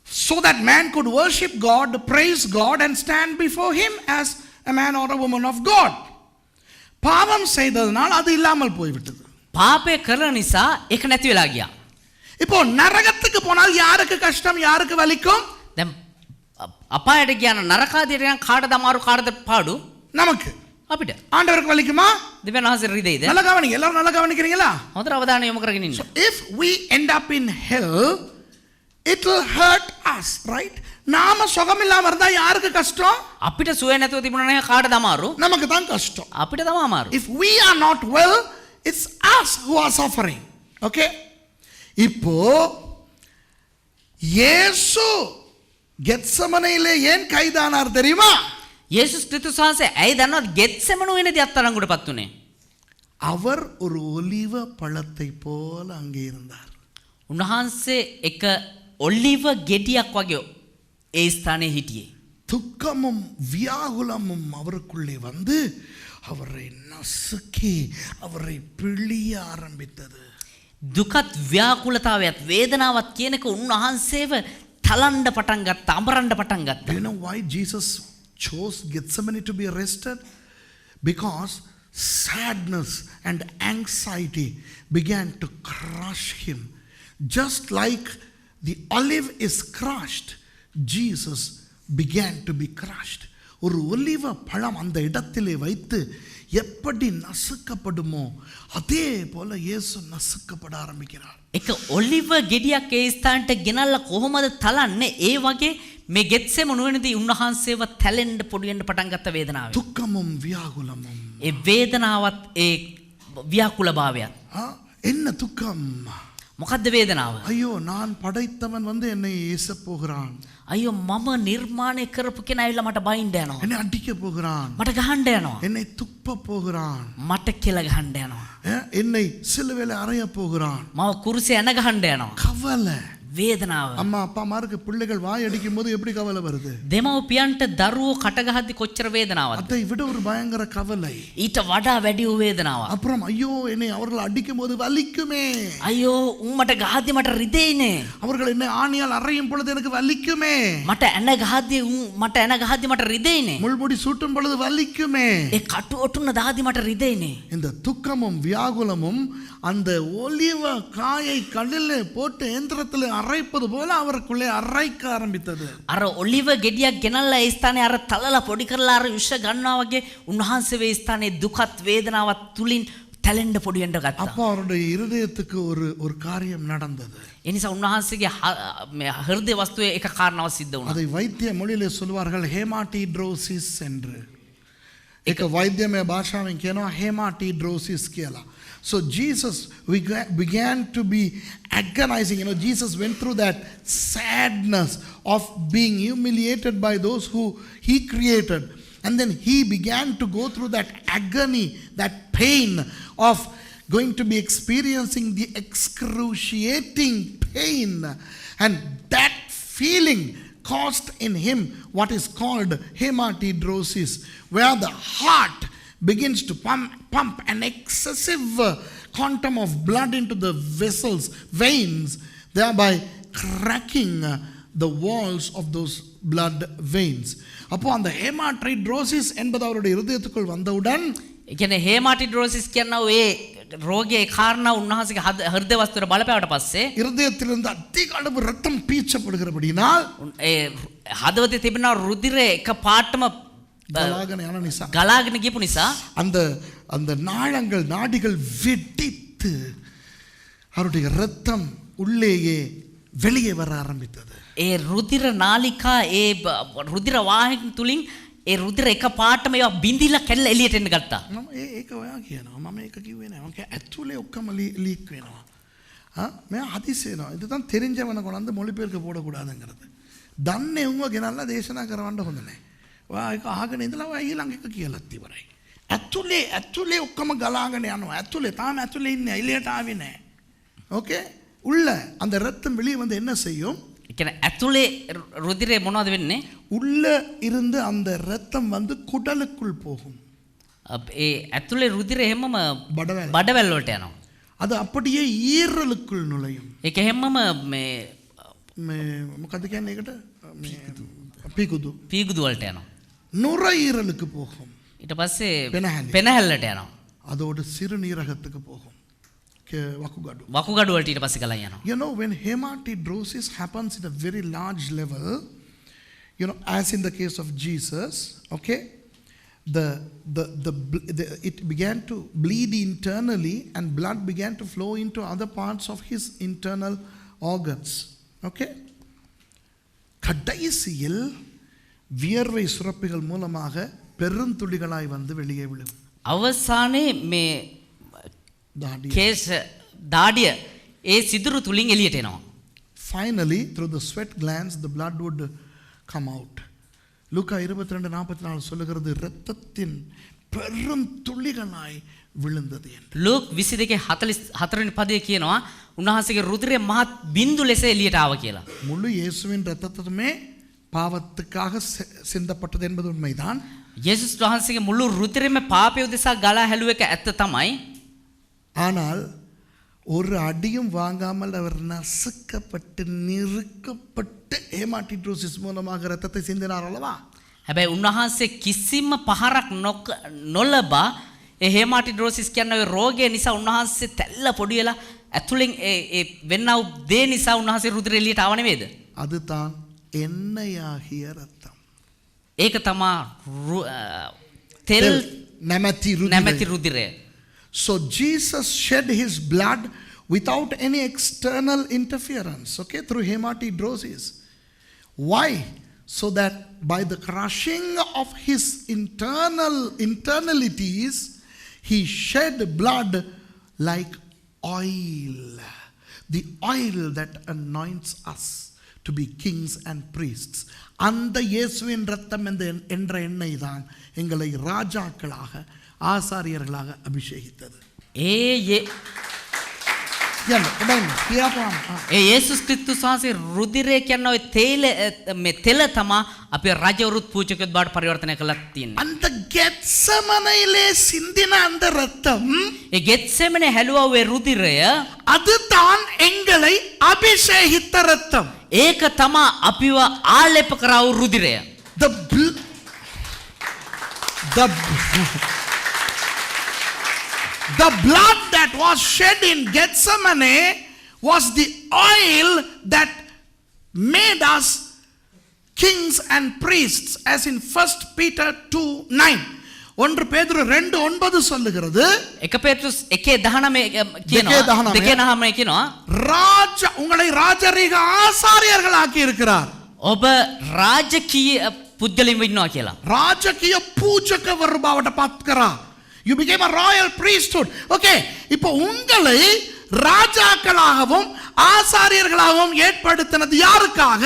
So that man could worship God, praise God and stand before him as a man or a woman of God. பாவம் செய்ததனால் அது இல்லாமல் போய்விட்டது. පාපය කරන නිසා ඒක නැති වෙලා ගියා. இப்போ நரகத்துக்கு போனால் யாருக்கு கஷ்டம், யாருக்கு வலிக்கும்? දැන් අපායට ගියා නම් නරකාදියට යන කාටද අමාරු කාටද පාඩු? நமக்கு. අපිට. ஆண்டவருக்கு வலிக்குமா? දෙවියන් වහන්සේ රිදෙයිද? நல்லா கவனிங்க. எல்லாரும் நல்லா கவனிக்கிறீங்களா? හොඳට අවධානය යොමු කරගෙන ඉන්න. So if we end up in hell, it will hurt us, right? நாம சுகம் இல்லாம இருந்தா யாருக்கு கஷ்டம்? අපිට සුවය නැතුව තිබුණා නම් කාටද අමාරු? நமக்கு தான் கஷ்டம். අපිට තමයි අමාරු. If we are not well, it's us who are suffering. Okay? இப்போ இயேசு கெத்செமனேயிலே ஏன் கைதானார் தெரியுமா? යේසුස් ක්‍රිස්තුස් වහන්සේ ඇයි දන්නවද ගෙත්සෙමනු වෙනදී අත්අඩංගුවටපත් උනේ? அவர் ஒரு ஒலிவ பழத்தை போல அங்கே இருந்தார். උන්වහන්සේ එක ඔලිව ගෙඩියක් වගේ ඒ ස්ථානයේ හිටියේ. துக்கமும் வியாகுலமும் அவருக்குள்ளே வந்து அவரை நசுக்கி அவரை பிழிய ஆரம்பித்தது. දුකත් ව්‍යාකුලතාවයත් වේදනාවත් කියනක උන්වහන්සේව තලන්න පටන් ගත්තා, අඹරන්න පටන් ගත්තා. Do you know why Jesus chose Gethsemane to be arrested? Because sadness and anxiety began to crush him. Just like the olive is crushed, Jesus began to be crushed. ஒரு ஒலிவ பழம் அந்த இடத்திலே வைத்து எப்படி நசுக்கப்படுமோ அதே போல இயேசு நசுக்கப்பட ஆரம்பிக்கிறார். එක ඔලිව ගෙඩියක් ඒ ස්ථානට ගෙනල්ලා කොහොමද තලන්නේ? ඒ වගේ මේ ගෙත්සෙමනු වෙනදී උන්වහන්සේව තැලෙන්න පොඩියෙන්න පටන් ගත්ත වේදනාව. துக்கமும் வியாகுலமும். ඒ වේදනාවත් ඒ ව්‍යාකුලභාවයත්. என்ன துக்கம்? මොකද්ද වේදනාව? ஐயோ நான் படைத்தவன் வந்து என்னை ஏச போகிறான். අයියෝ මම නිර්මාණය කරපු කෙනා ඇවිල්ලා මට බයින්න යනවා. என்னை அடிக்க போகிறான். මට ගහන්න යනවා. என்னை துப்ப போகிறான். මට කෙල ගහන්න යනවා. என்னை சிலுவையில அறைய போகிறான். මම කුරුසේ ඇන ගහන්න යනවා. கவலை. වේදනාව. அம்மா அப்பா மாருக்கு பிள்ளைகள் வாய் அடிக்கும் போது எப்படி கவலை வருது? දෙමව්පියන්ට දරුවෝ කට ගහද්දි කොච්චර වේදනාවක්ද? அதை விட ஒரு பயங்கர கவலை. ඊට වඩා වැඩි වූ වේදනාවක්. அப்புறம் ஐயோ என்னை அவர்கள் அடிக்கும் போது வலிக்குமே. අයියෝ උන් මට ගහද්දි මට රිදෙයිනේ. அவர்கள் என்னை ஆணியால் அறையும் பொழுது எனக்கு வலிக்குமே. මට ඇන ගහද්දි උන් මට ඇන ගහද්දි මට රිදෙයිනේ. முள்முடி சூட்டும் பொழுது வலிக்குமே. ඒ කටු ඔටුන්න දාද්දි මට රිදෙයිනේ. இந்த துக்கமும் வியாகுலமும் அந்த ஒலிவ காயை கடலில் போட்டு எந்திரத்தில் அரைப்பது போல அவருக்குள்ளே அரைக்க ஆரம்பித்தது. අර ඔලිව ගෙඩියක් ගෙනල්ලා ඒ ස්ථානේ අර තලලා පොඩි කරලා අර විෂ ගන්නවා වගේ උන්වහන්සේ වේ ස්ථානේ දුකත් වේදනාවත් තුලින් තැලෙන්න පොඩි වෙන්න ගත්තා. அப்போ அவருடைய இருதயத்துக்கு ஒரு காரியம் நடந்தது. ඒ නිසා උන්වහන්සේගේ හෘදය වස්තුවේ එක කාරණාවක් සිද්ධ වුණා. அதை வைத்திய மொழியிலே சொல்வார்கள் ஹேமாட்டிட்ரோசிஸ் என்று. एक वैद्य में भाषा में कहना हेमाटिड्रोसिस කියලා. So Jesus began to be agonizing. Jesus went through that sadness of being humiliated by those who he created. And then he began to go through that agony, that pain of going to be experiencing the excruciating pain, and that feeling caused in him what is called hematidrosis, where the heart begins to pump an excessive quantum of blood into the veins, thereby cracking the walls of those blood veins. அப்போ அந்த ஹேமாட்ரைட்ரோசிஸ் என்பது அவருடைய இருதயத்துக்குள் வந்தவுடன், ඒ කියන්නේ හේමාටිඩ්‍රෝසිස් කියනවා ඒ රෝගයේ කාරණා උන්වහන්සේගේ හෘද වස්තුවේ බලපෑවට පස්සේ இருதயத்திலிருந்து அதிக அளவு ரத்தம் பீச்சப்படுகிறபடினால் ඒ හදවතේ තිබෙන රුධිරය එක පාටම கலாகன யான நிசா ගලාගෙන ගියපු නිසා அந்த நாளங்கள் நாடிகள் வெடித்து அவருடைய ரத்தம் உள்ளேயே வெளியே வர ஆரம்பித்தது. ඒ රුධිර නාලිකා ඒ රුධිර වාහිනී තුලින් ඒ රුධිර එක පාටම ඒවා බිඳිලා කැල්ල එළියට එන්න ගත්තා. මම ඒක ඔයා කියනවා. මම ඒක කිව්වේ නෑ. මම ඇතුලේ ඔක්කොම ලීක් වෙනවා. මම හදිස්සෙනවා. இது தான் தெரிஞ்சவன கொண்டாந்து மொழிபெயர்க்க போடக்கூடாதுங்கிறது. දන්නේ උන්ව ගෙනල්ලා දේශනා කරවන්න හොඳ නෑ. ඔයා ඒක අහගෙන ඉඳලා ඔයා ඊළඟ එක කියලාත් ඉවරයි. ඇතුලේ ඔක්කොම ගලාගෙන යනවා. ඇතුලේ තාම ඇතුලේ ඉන්නේ. එළියට ආවේ නෑ. ஓகே? உள்ள அந்த ரத்தம் வெளியே வந்து என்ன செய்யும்? ඒ කියන්නේ ඇතුලේ රුධිරේ මොනවද වෙන්නේ? உள்ள இருந்து அந்த ரத்தம் வந்து குடலுக்குள் போகும். ඒ ඇතුලේ රුධිරේ හැමම බඩවැල් වලට යනවා. அது அப்படியே ஈரலுக்குள் நுழையும். ඒක හැමම මේ මොකද කියන්නේ ඒකට? පීකුදු වලට යනවා. நுரையீரலுக்கு போகும். ඊට පස්සේ පෙනහැලි. පෙනහැල්ලට යනවා. அதோடு சிறுநீரகத்துக்கு போகும். වකුගඩු. වකුගඩු වලට ඊට පස්සේ ගලන් යනවා. You know, when hematidrosis happens at a very large level, you know, as in the case of Jesus, okay, it began to bleed internally and blood began to flow into other parts of his internal organs. Okay? கடைசியில் வியர்வை சுரப்பிகள் மூலமாக பெருந்துளிகளாய் வந்து வெளியே விழும். අවසානයේ මේ case දාඩිය ඒ සිදුරු තුලින් එළියට එනවා. Finally, through the sweat glands, the blood would come out. லூக்கா 22:44 சொல்லுகிறது இரத்தத்தின் பெருந்துளிகளாய் விழுந்தது என்று. ලූක් 22:44 වෙනි පදයේ කියනවා උන්වහන්සේගේ රුධිරය මහත් බින්දු ලෙස එළියට ආවා කියලා. முழு இயேசுவின் இரத்தத்துமே பாவத்துக்காக சிந்தப்பட்டது என்பது உண்மைதான். යේසුස් වහන්සේගේ මුළු රුධිරෙම පාපය උදෙසා ගලා හැලුව එක ඇත්ත තමයි. ஆனால் ஒரு அடியும் வாங்காமல் அவர் நசுக்கப்பட்டு நிறுக்கப்பட்டு ஹேமாட்டிட்ரோசிஸ் மூலமாக இரத்தத்தை சிந்தினார் அல்லவா? හැබැයි උන්වහන්සේ කිසිම පහරක් නොලබා ඒ හේමාටිඩ්‍රෝසිස් කියන ඔය රෝගය නිසා උන්වහන්සේ තැල්ල පොඩි වෙලා ඇතුලෙන් ඒ වෙන්නව දේ නිසා උන්වහන්සේ රුධිරය එළියට ආව නෙමෙයිද? அதுதான் எண்ணெயாகிய இரத்தம். ඒක තමා තෙල් නැමැති රුධිරය. So Jesus shed his blood without any external interference, okay, through hematidrosis. Why? So that by the crushing of his internalities, he shed blood like oil. The oil that anoints us to be kings and priests. அந்த இயேசுவின் இரத்தம் என்ற எண்ணெய் தான் எங்களை ராஜாக்களாக ஆசாரியர்களாக அபிஷேகித்தது. යේසුස් ක්‍රිස්තුස් වහන්සේ රුධිරය කියන ඔය තේල මේ තෙල තමා අපි රජවරුත් පූජකයොත් බවට පරිවර්තනය කළා තියෙන්නේ. அந்த கெத்செமனையிலே சிந்தின அந்த இரத்தம், ඒ ගෙත්සෙමනේ හැලුවා ඔය රුධිරය, அதுதான் எங்களை அபிஷேகித்த இரத்தம். ඒක තමා අපිව ආලේප කරා වූ රුධිරය. The blood that was shed in Gethsemane was the oil that made us kings and priests, as in 1 Peter 2:9. 1 பேதுரு 2:9 சொல்லுகிறது. 1 பேதுருஸ் 1:19 කියනවා உங்களை ராஜரீக ஆசாரியர்கள் ஆக்கி இருக்கிறார். ඔබ රාජකීය පුද්ගලයන් වෙන්නවා කියලා. ராஜகீய பூஜකවරු බවට පත් කරා. You became a royal priesthood. Okay, இப்போ உங்களை ராஜாக்களாகவும் ஆசாரியர்களாகவும் ஏற்படுத்தினது யாருக்காக?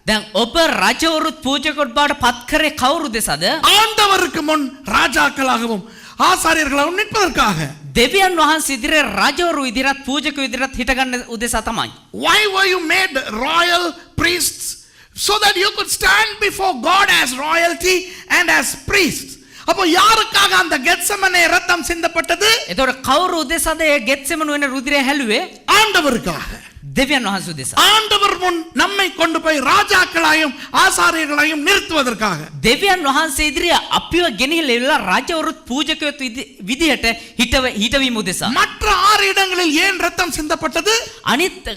දැන් ඔබ රජවරුත් පූජකවරුත් බවට පත් කරේ කවුරුද සද? ஆண்டவருக்கு முன் ராஜாக்களாகவும் ஆசாரியர்களாகவும் நிற்பதற்காக. දෙවියන් වහන්සේ ඉදිරියේ රජවරු ඉදිරියත් පූජකයෝ ඉදිරියත් හිටගන්න උදෙසා තමයි. Why were you made royal priests? So that you could stand before God as royalty and as priests. அப்போ யாருக்காக அந்த கெத்செமனே ரத்தம் சிந்தப்பட்டது? එතකොට කවුරු උදෙසාද ඒ ගෙත්සෙමනු වෙන රුධිරය හැලුවේ? ஆண்டவருக்காக. දෙවියන් වහන්සේ උදෙසා. ஆண்டவர் முன் நம்மை கொண்டு போய் ராஜாக்களாயும் ஆசாரியர்களாயும் நிறுத்துவதற்காக. දෙවියන් වහන්සේ ඉදිරියේ අපිව ගෙනහිලා රජවරුත් පූජකයොත් විදිහට හිටවීම උදෙසා. மற்ற 6 இடங்களில் ஏன் ரத்தம் சிந்தப்பட்டது? අනිත්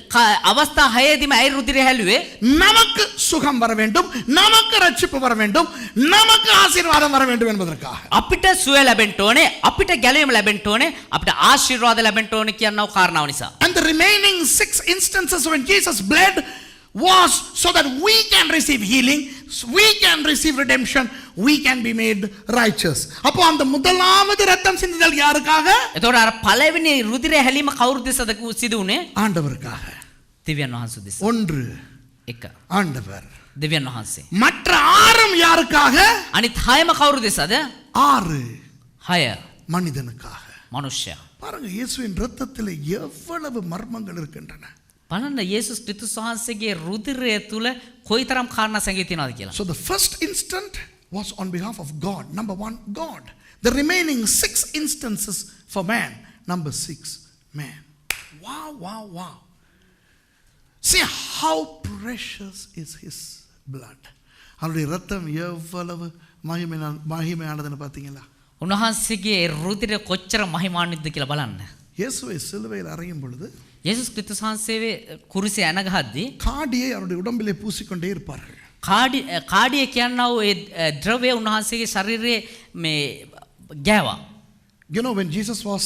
අවස්ථා 6ෙදිම ඇයි රුධිරය හැලුවේ? நமக்கு சுகம் வர வேண்டும், நமக்கு ரட்சிப்பு வர வேண்டும், நமக்கு ஆசீர்வாதம் வர வேண்டும் என்பதற்காக. අපිට සුවය ලැබෙන්න ඕනේ, අපිට ගැලවීම ලැබෙන්න ඕනේ, අපිට ආශිර්වාද ලැබෙන්න ඕනේ කියනව කාරණාව නිසා. And the remaining 6 instances when Jesus bled was so that we can receive healing, we can receive redemption, we can be made righteous. அப்போ அந்த முதலாவது ரத்தம் சிந்துதல் யாருக்காக? එතකොට අර පළවෙනි රුධිරය හැලීම කවුරුද සිදු වුනේ? ஆண்டவருக்காக. දෙවියන් වහන්සේ උදෙසා. ஒன்று එක ஆண்டவர். දෙවියන් වහන්සේ. மற்ற 6 யாருக்காக? අනිත් 6ම කවුරු දෙසද? 6 6 மனிதனுக்காக. මනුෂ්‍යයා. பாருங்க இயேசுவின் இரத்தத்தில் எவ்வளவு மர்மங்கள் இருக்கின்றன. බලන්න යේසුස් ක්‍රිස්තුස් වහන්සේගේ රුධිරය තුල කොයිතරම් කාරණා සැඟවී තියෙනවද කියලා. So the first instant was on behalf of God. Number 1, God. The remaining 6 instances for man. Number 6, man. Wow, wow, wow. See how precious is his blood. அவருடைய ரத்தம் எவ்வளவு மகிமையானதுன்னு பார்த்தீங்களா? උන්වහන්සේගේ රුධිරය කොච්චර මහිමාන්විතද කියලා බලන්න. இயேசுவை சிலுவையில் அறையும் பொழுது යේසුස් ක්‍රිස්තුස් වහන්සේ කුරුසේ ඇන ගහද්දී காடியை அவருடைய உடம்பிலே பூசிக்கொண்டே இருப்பார்கள். කාඩිය කියනවා ඒ ද්‍රව්‍ය උන්වහන්සේගේ ශරීරයේ මේ ගෑවා. You know, when Jesus was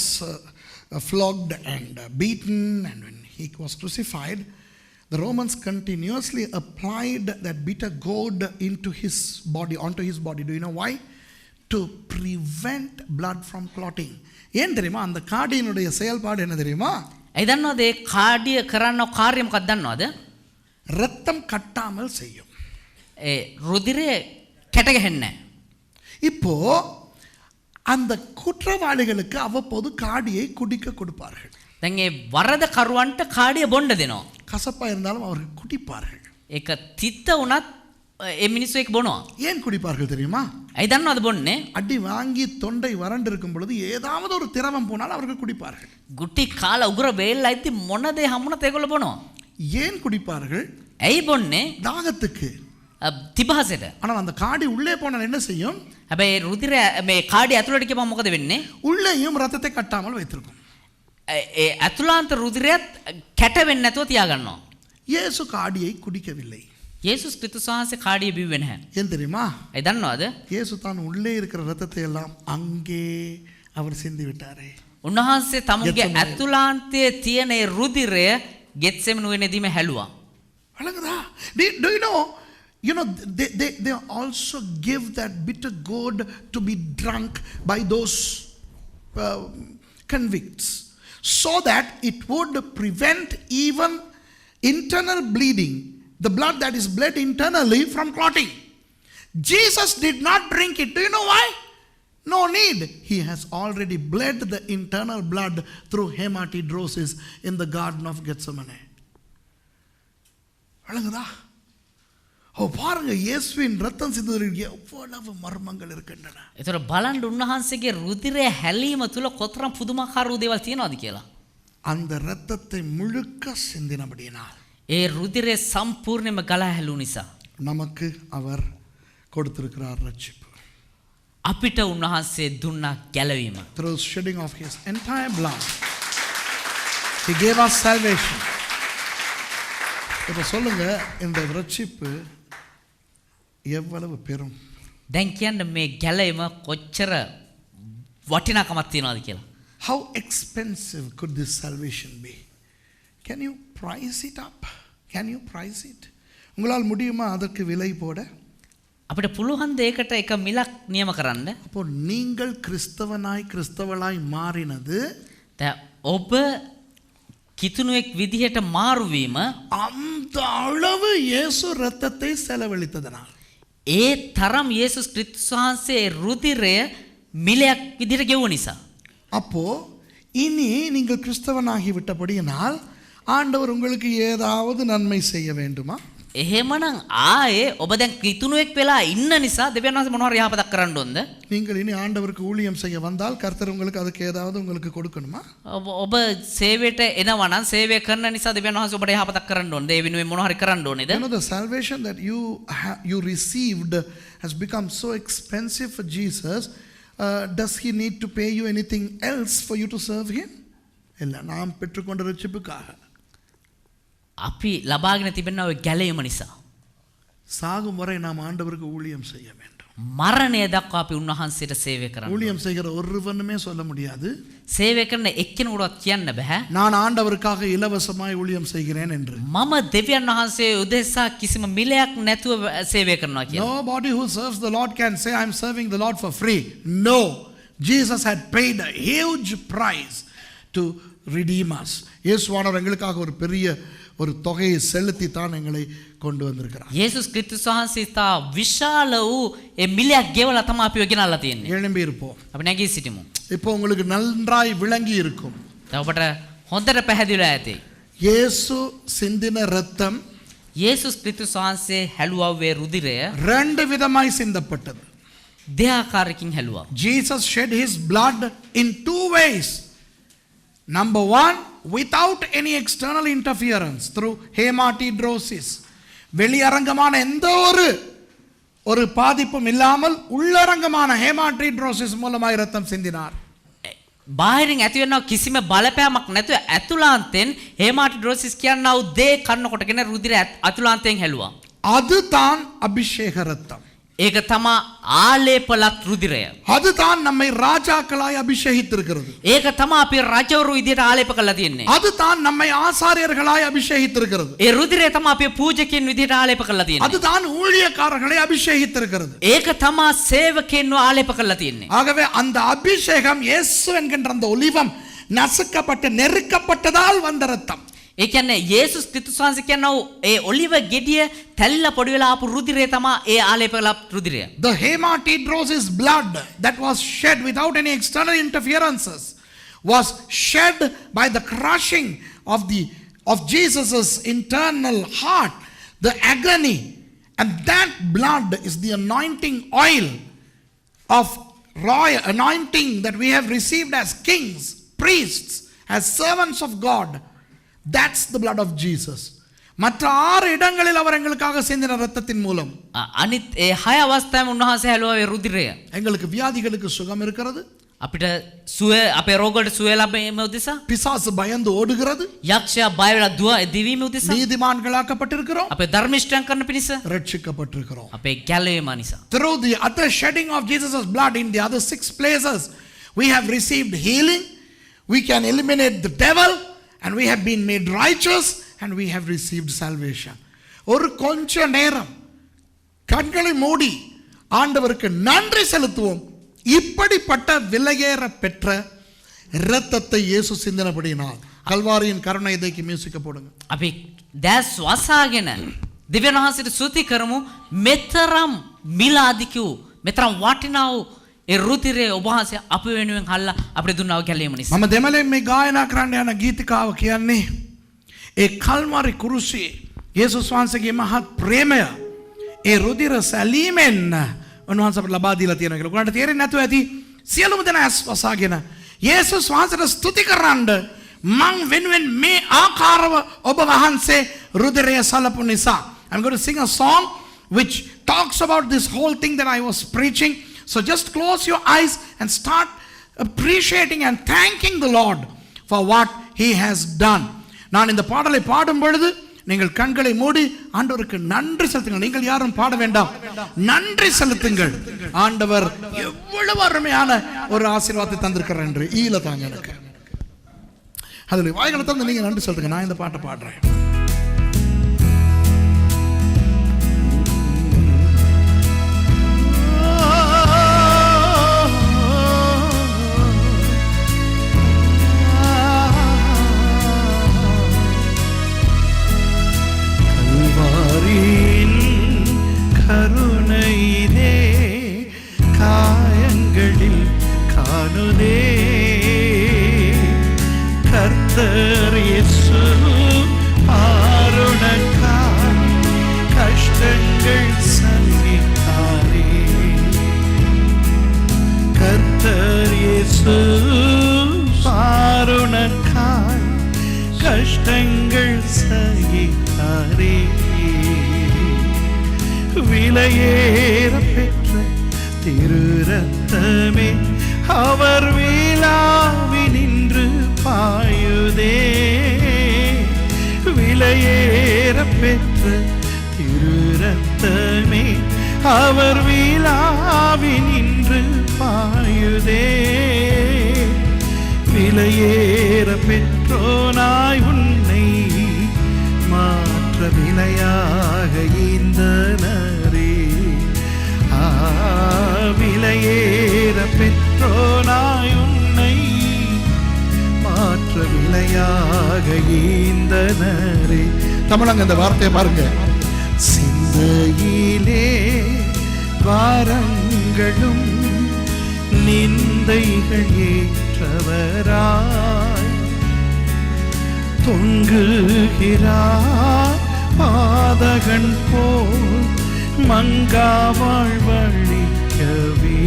flogged and beaten and when he was crucified, the Romans continuously applied that bitter gourd into his body, onto his body. Do you know why? To prevent blood from clotting. ஏன் தெரியுமா? அந்த காடியினுடைய செயல்பாடு என்ன தெரியுமா? ඒ දන්නවද ඒ කාඩිය කරන්න කාර්යය මොකක්ද දන්නවද? ரத்தம் கட்டாமல் செய்யும். ඒ රුධිරය කැට ගහන්නේ නැහැ. இப்போ அந்த குற்றவாளிகளுக்கு அவ்வப்போது காடியை குடிக்க கொடுப்பார்கள். දැන් ඒ වරදකරුවන්ට කාඩිය බොන්න දෙනවා. கசப்பா இருந்தாலும் அவர்கள் குடிப்பார்கள். ඒක තිත්ත වුණත් ඒ මිනිස්සු ඒක බොනවා. ஏன் குடிப்பார்கள் தெரியுமா? ඇයි දන්නවද බොන්නේ? அடி வாங்கி தொண்டை வறண்டு இருக்கும் பொழுது ஏதாவது ஒரு திரவம் போனால் அவர்கள் குடிப்பார்கள். ගුටි කාලා උගුර වේල්ලා ඉති මොන දේ හම්බුණත් ඒගොල්ලෝ බොනවා. ஏன் குடிப்பார்கள்? ඇයි බොන්නේ? தாகத்துக்கு. තිබහසට. ஆனால் அந்த காடி உள்ளே போனால் என்ன செய்யும்? හැබැයි රුධිරය මේ කාඩිය ඇතුළට ගියම මොකද වෙන්නේ? உள்ளேயும் ரத்தத்தை கட்டாமல் வைத்திருக்கும். ඒ ඇතුළාන්ත රුධිරයත් කැට වෙන්නේ නැතුව තියාගන්නවා. இயேசு காடியை குடிக்கவில்லை. යේසුස් ක්‍රිස්තුස් වහන්සේ කාඩිය බිව්වේ නැහැ. ஏன் தெரியுமா? ඒ දන්නවද? இயேசு தான் உள்ளே இருக்கிற ரத்தத்தை எல்லாம் அங்கே அவர் சிந்தி விட்டாரே. උන්වහන්සේ තමුන්ගේ ගෙත්සෙමනේ. ඇතුළාන්තයේ තියෙන ඒ රුධිරය ගෙත්සෙමනු වෙනදීම හැලුවා. வழங்குதா? Do you know? You know, they also give that bitter gourd to be drunk by those convicts, so that it would prevent even internal bleeding, the blood that is bled internally, from clotting. Jesus did not drink it. Do you know why? No need. He has already bled the internal blood through hematidrosis in the Garden of Gethsemane. வழங்குதா? ஓ பாருங்க, இயேசுவின் ரத்தம் சிந்துவதில் எவ்வளவு மர்மங்கள் இருக்கின்றன. ඒතර බලන්න උන්වහන්සේගේ රුධිරය හැලීම තුල කොතරම් පුදුමාකාර වූ දේවල් තියෙනවද කියලා. அந்த ரத்தத்தை முழுக்க சிந்தினபடியினால் ඒ රුධිරය සම්පූර්ණයෙන්ම ගලා හැලුණු නිසා நமக்கு அவர் கொடுத்திருக்கிறார் ரட்சிப்பு. අපිට උන්වහන්සේ දුන්නා ගැලවීම. Through shedding of his entire blood, he gave us salvation. இப்ப சொல்லுங்க, இந்த ரட்சிப்பு எவ்வளவு பெரும். දැන් කියන්න මේ ගැලවීම කොච්චර වටිනාකමක් තියනවද කියලා. How expensive could this salvation be? Can you price it up? Can you price it? உங்களால் முடியுமா அதற்கு விலை போட? අපිට පුළුවන් දෙයකට එක මිලක් නියම කරන්න. அப்போ நீங்கள் கிறிஸ்தவளாய் மாறினது ඔබ කිතුණුවෙක් විදිහට මාරුවීම அந்த அளவு இயேசு ரத்தத்தை செலவழித்ததனால். ඒ තරම් යේසුස් ක්‍රිස්තුස් වහන්සේ රුධිරය මිලයක් විදිහට ගෙවුව නිසා. அப்போ இனி நீங்கள் கிறிஸ்தவனாகி விட்டபடியினால் ஆண்டவர் உங்களுக்கு ஏதாவது நன்மை செய்ய வேண்டுமா? එහෙමනම් ආයේ ඔබ දැන් කිතුණුවෙක් වෙලා ඉන්න නිසා දෙවියන් වහන්සේ මොනවා හරි යහපතක් කරන්න ඕනද? நீங்கள் இனி ஆண்டவருக்கு ஊழியம் செய்ய வந்தால் கர்த்தர் உங்களுக்கு அதுக்கு ஏதாவது உங்களுக்கு கொடுக்கணுமா? ඔබ සේවයට එනවා නම් සේවය කරන නිසා දෙවියන් වහන්සේ ඔබට යහපතක් කරන්න ඕනද? ඒ වෙනුවෙන් මොනවා හරි කරන්න ඕනේද? You know, the salvation that you received has become so expensive for Jesus. Does he need to pay you anything else for you to serve him? இல்ல, நாம் பெற்றுக்கொண்ட ரட்சிப்புக்காக අපි ලබාගෙන තිබෙනා ඔය ගැලීම නිසා சாகும் வரை நாம் ஆண்டவருக்கு ஊழியம் செய்ய வேண்டும். මරණය දක්වා අපි උන්වහන්සේට සේවය කරන්න. ஊழியம் செய்கிற ஒருவனுமே சொல்ல முடியாது, සේවය කරන එක්කෙනෙකුටවත් කියන්න බෑ நான் ஆண்டவருக்காக இலவசமாய் ஊழியம் செய்கிறேன் என்று. මම දෙවියන් වහන්සේ උදෙසා කිසිම මිලයක් නැතුව සේවය කරනවා කියලා. Nobody who serves the Lord can say I'm serving the Lord for free. No, Jesus had paid a huge price to redeem us. இயேசுவானவர் எங்களுக்காக ஒரு பெரிய ஒரு தொகையை செலுத்தி தான் எங்களை கொண்டு வந்திருக்கிறார். යේසුස් ක්‍රිස්තුස් වහන්සේ තා විශාල වූ ඒ මිලයක් ගෙවලා තමයි අපිව ගෙනල්ලා තියෙන්නේ. எழும்பி இருப்போம். අපි නැගී සිටිමු. இப்போ உங்களுக்கு நன்றாய் விளங்கி இருக்கும். දැන් ඔබට හොඳට පැහැදිලිලා ඇති. இயேசு சிந்தின இரத்தம் යේසුස් ක්‍රිස්තුස් වහන්සේ හැලුවවේ රුධිරය ரெண்டு விதமாய் சிந்தப்பட்டது. දෙආකාරකින් හැලුවා. Jesus shed his blood in two ways. Number one, without any external interference, through hematidrosis. வெளியரங்கமான எந்த ஒரு பாதிப்பும் இல்லாமல் உள்ளரங்கமான ஹேமாட்டிட்ரோசிஸ் மூலமாய் இரத்தம் சிந்தினார். බාහිරින් ඇති වෙනව කිසිම බලපෑමක් නැතුව ඇතුළාන්තෙන් හේමාටිඩ්‍රොසිස් කියනවා දේ කන්න කොටගෙන රුධිර අතුලාන්තයෙන් හැලුවා. அதுதான் அபிஷேக இரத்தம். ඒක තමා ආලේපලත් රුධිරය. அதுதான் நம்மை ராஜாக்களாய் அபிஷேகித்திருக்கிறது. ඒක තමා අපි රජවරු විදියට ආලේප කරලා තියෙන්නේ. அதுதான் நம்மை ஆசாரியர்களாய் அபிஷேகித்திருக்கிறது. ඒ රුධිරය තමා අපි පූජකයන් විදියට ආලේප කරලා තියෙන්නේ. அதுதான் ஊழியக்காரர்களை அபிஷேகித்திருக்கிறது. ඒක තමා සේවකයන්ව ආලේප කරලා තියෙන්නේ. ஆகவே அந்த அபிஷேகம் இயேசு என்கின்ற அந்த ஒலிவம் நசுக்கப்பட்டு நெருக்கப்பட்டதால் வந்த இரத்தம். ඒ කියන්නේ යේසුස් ක්‍රිස්තුස් වහන්සේ කියනවා ඒ ඔලිව ගෙඩිය තැල්ලා පොඩි වෙලා ආපු රුධිරය තමා ඒ ආලේප කළ රුධිරය. The hematidrosis blood that was shed without any external interferences was shed by the crushing of Jesus's internal heart, the agony, and that blood is the anointing oil of royal anointing that we have received as kings, priests, as servants of God. That's the blood of Jesus. மற்ற 6 இடங்களில் அவர் எங்களுக்காக சிந்தின இரத்தத்தின் மூலம் අනිත් ඒ 6 අවස්ථාවෙම උන්වහන්සේ හැලුවා රුධිරය. எங்களுக்கு வியாதிகளுக்கு சுகம் இருக்கிறது. අපිට සුවය අපේ රෝගවලට සුවය ලැබීම උදෙසා பிசாசு பயந்து ஓடுகிறது. යක්ෂයා බය වෙලා දුව දිවීම උදෙසා நீதிமான்களாக்கப்பட்டிருக்கிறோம். අපේ ධර්මිෂ්ඨයන් කරන පිණිස ரட்சிக்கப்பட்டிருக்கிறோம். අපේ ගැලවීම නිසා. Through the other shedding of Jesus' blood in the other 6 places, we have received healing. We can eliminate the devil. And we have been made righteous and we have received salvation. ஒரு கொஞ்ச நேரம் கண்களை மூடி ஆண்டவருக்கு நன்றி செலுத்துவோம். இப்படிப்பட்ட விலையேற பெற்ற இரத்தத்தை இயேசு சிந்தினபடியினால் கல்வாரியின் கருணை இதைக்கு மியூசிக்க போடுங்க. අපි දැස් වසාගෙන දෙවියන් වහන්සේට ස්තුති කරමු. මෙතරම් මිලාදිකු මෙතරම් වටිනා වූ ඒ රුධිරය ඔබ වහන්සේ අප වෙනුවෙන් හල්ලා අපිට දුන්නා වූ ගැලීම නිසා. මම දෙමළෙන් මේ ගායනා කරන්න යන ගීතිකාව කියන්නේ ඒ කල්වාරි කුරුසියේ යේසුස් වහන්සේගේ මහත් ප්‍රේමය ඒ රුධිර සැලීමෙන් උන්වහන්සේ අපට ලබා දීලා තියෙනවා කියලා. ඔයාලට තේරෙන්නේ නැතුව ඇති සියලුම දෙනා ඇස් වසාගෙන යේසුස් වහන්සේට ස්තුති කරන්න මං වෙනුවෙන් මේ ආකාරව ඔබ වහන්සේ රුධිරය සලපු නිසා. I'm going to sing a song which talks about this whole thing that I was preaching. So just close your eyes and start appreciating and thanking the Lord for what he has done. நான் இந்த பாடலை பாடும் பொழுது நீங்கள் கண்களை மூடி ஆண்டவருக்கு நன்றி செலுத்துங்கள். நீங்கள் யாரும் பாட வேண்டாம், நன்றி செலுத்துங்கள். ஆண்டவர் எவ்வளவு அருமையான ஒரு ஆசீர்வாதத்தை தந்திருக்கிறார் என்று ஈல தாங்க எனக்கு. அதில் வாய்களை தந்து நீங்க நன்றி செலுத்துங்க. நான் இந்த பாட்டை பாடுறேன். கருணையிலே காயங்களில் பாயுதே. கர்த்தர் இயேசு பாருணக்காய் கஷ்டங்கள் சகித்தாரே. கர்த்தர் இயேசு பாருணக்காய் கஷ்டங்கள் சகித்தாரே. விலையேற பெற்ற திரு ரத்தமே அவர் விழாவி நின்று பாயுதே. விலையேற பெற்ற திரு ரத்தமே அவர் விழாவி நின்று பாயுதே. விலையேற பெற்றோனாய் உன்னை மாற்ற விலையாக ஈந்தனரே. விலையேற பெற்றோனாய் உன்னை மாற்ற விலையாக ஈந்தனரே. தமிழங்க இந்த வார்த்தையை பாருங்க. சிந்தையிலே வாரங்களும் நிந்தைகள் ஏற்றவராய் தொங்குகிறார் பாதகன் போல் மங்கா வாழ்வழிக்கவே.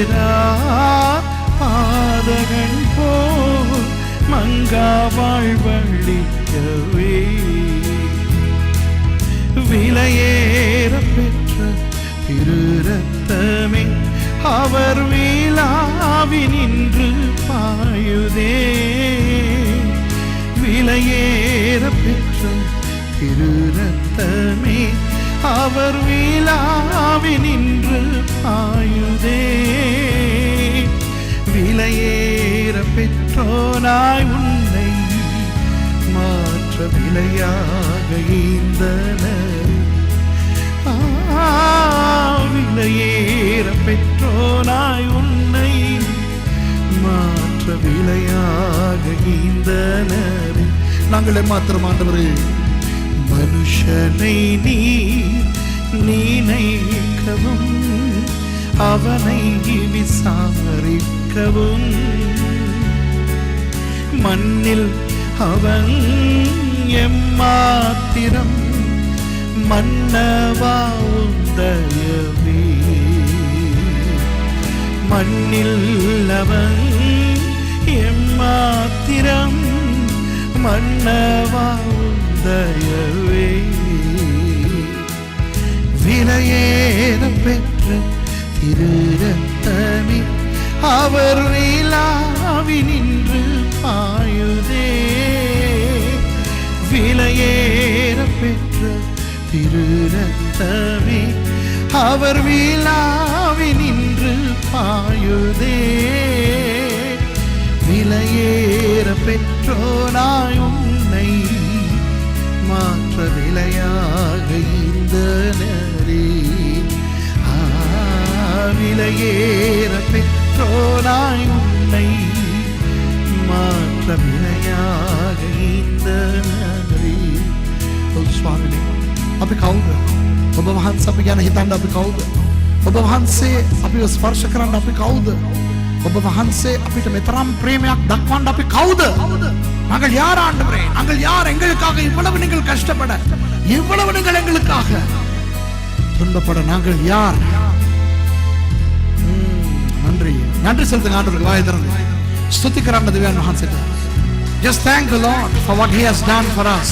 தொங்குகிறார் பாதகன் போல் மங்கா வாழ்வழிக்கவே. விலையேற பெற்ற திரு ரத்தமே அவர் விழாவி நின்று பாயுதே. விலையேற பெற்ற திரு ரத்தமே அவர் விழாவி நின்று பாயுதே. விலையேற பெற்றோனாய் உன்னை மாற்ற விலையாக ஈந்தனர். விலையேற பெற்றோனாய் உன்னை மாற்ற விலையாக ஈந்தனர். நாங்களே மாத்திரம் ஆண்டவரே. மனுஷனை நீ நினைக்கவும் அவனை விசாரிக்கவும் மண்ணில் அவன் எம்மாத்திரம் மன்னவாவுந்தயவே. மண்ணில் அவன் எம்மாத்திரம் மன்னவாவுந்தயவே. விலையேற பெற்ற திரு ரத்தமே அவர் விழாவி நின்று பாயுதே. விலையேற பெற்ற திரு ரத்தமே அவர் விழாவி நின்று பாயுதே. விலையேற பெற்றோனாய் உன்னை மாற்ற விலையாக ஈந்தனரே. விலையேற பெற்றோனாய் உன்னை மாற்ற விலையாக ஈந்தனரே. ස්වාමිනේ අපි කවුද? ඔබ වහන්සේ අපි ගැන හිතන්න අපි කවුද? ඔබ වහන්සේ අපිව ස්පර්ශ කරන්න අපි කවුද? ඔබ වහන්සේ අපිට මෙතරම් ප්‍රේමයක් දක්වන්න අපි කවුද? நாங்கள் யார் ஆண்டவரே? நாங்கள் யார்? எங்களுக்காக இவ்வளவு நீங்கள் கஷ்டப்பட, இவ்வளவு நீங்கள் எங்களுக்காக துன்பப்பட நாங்கள் யார்? நன்றி நன்றி செலுத்துங்க ஆண்டவருக்கு. வாயை திறந்து ஸ்துதிக்கிறாங்க தேவன் மகான்சேட்ட. Just thank the Lord for what he has done for us.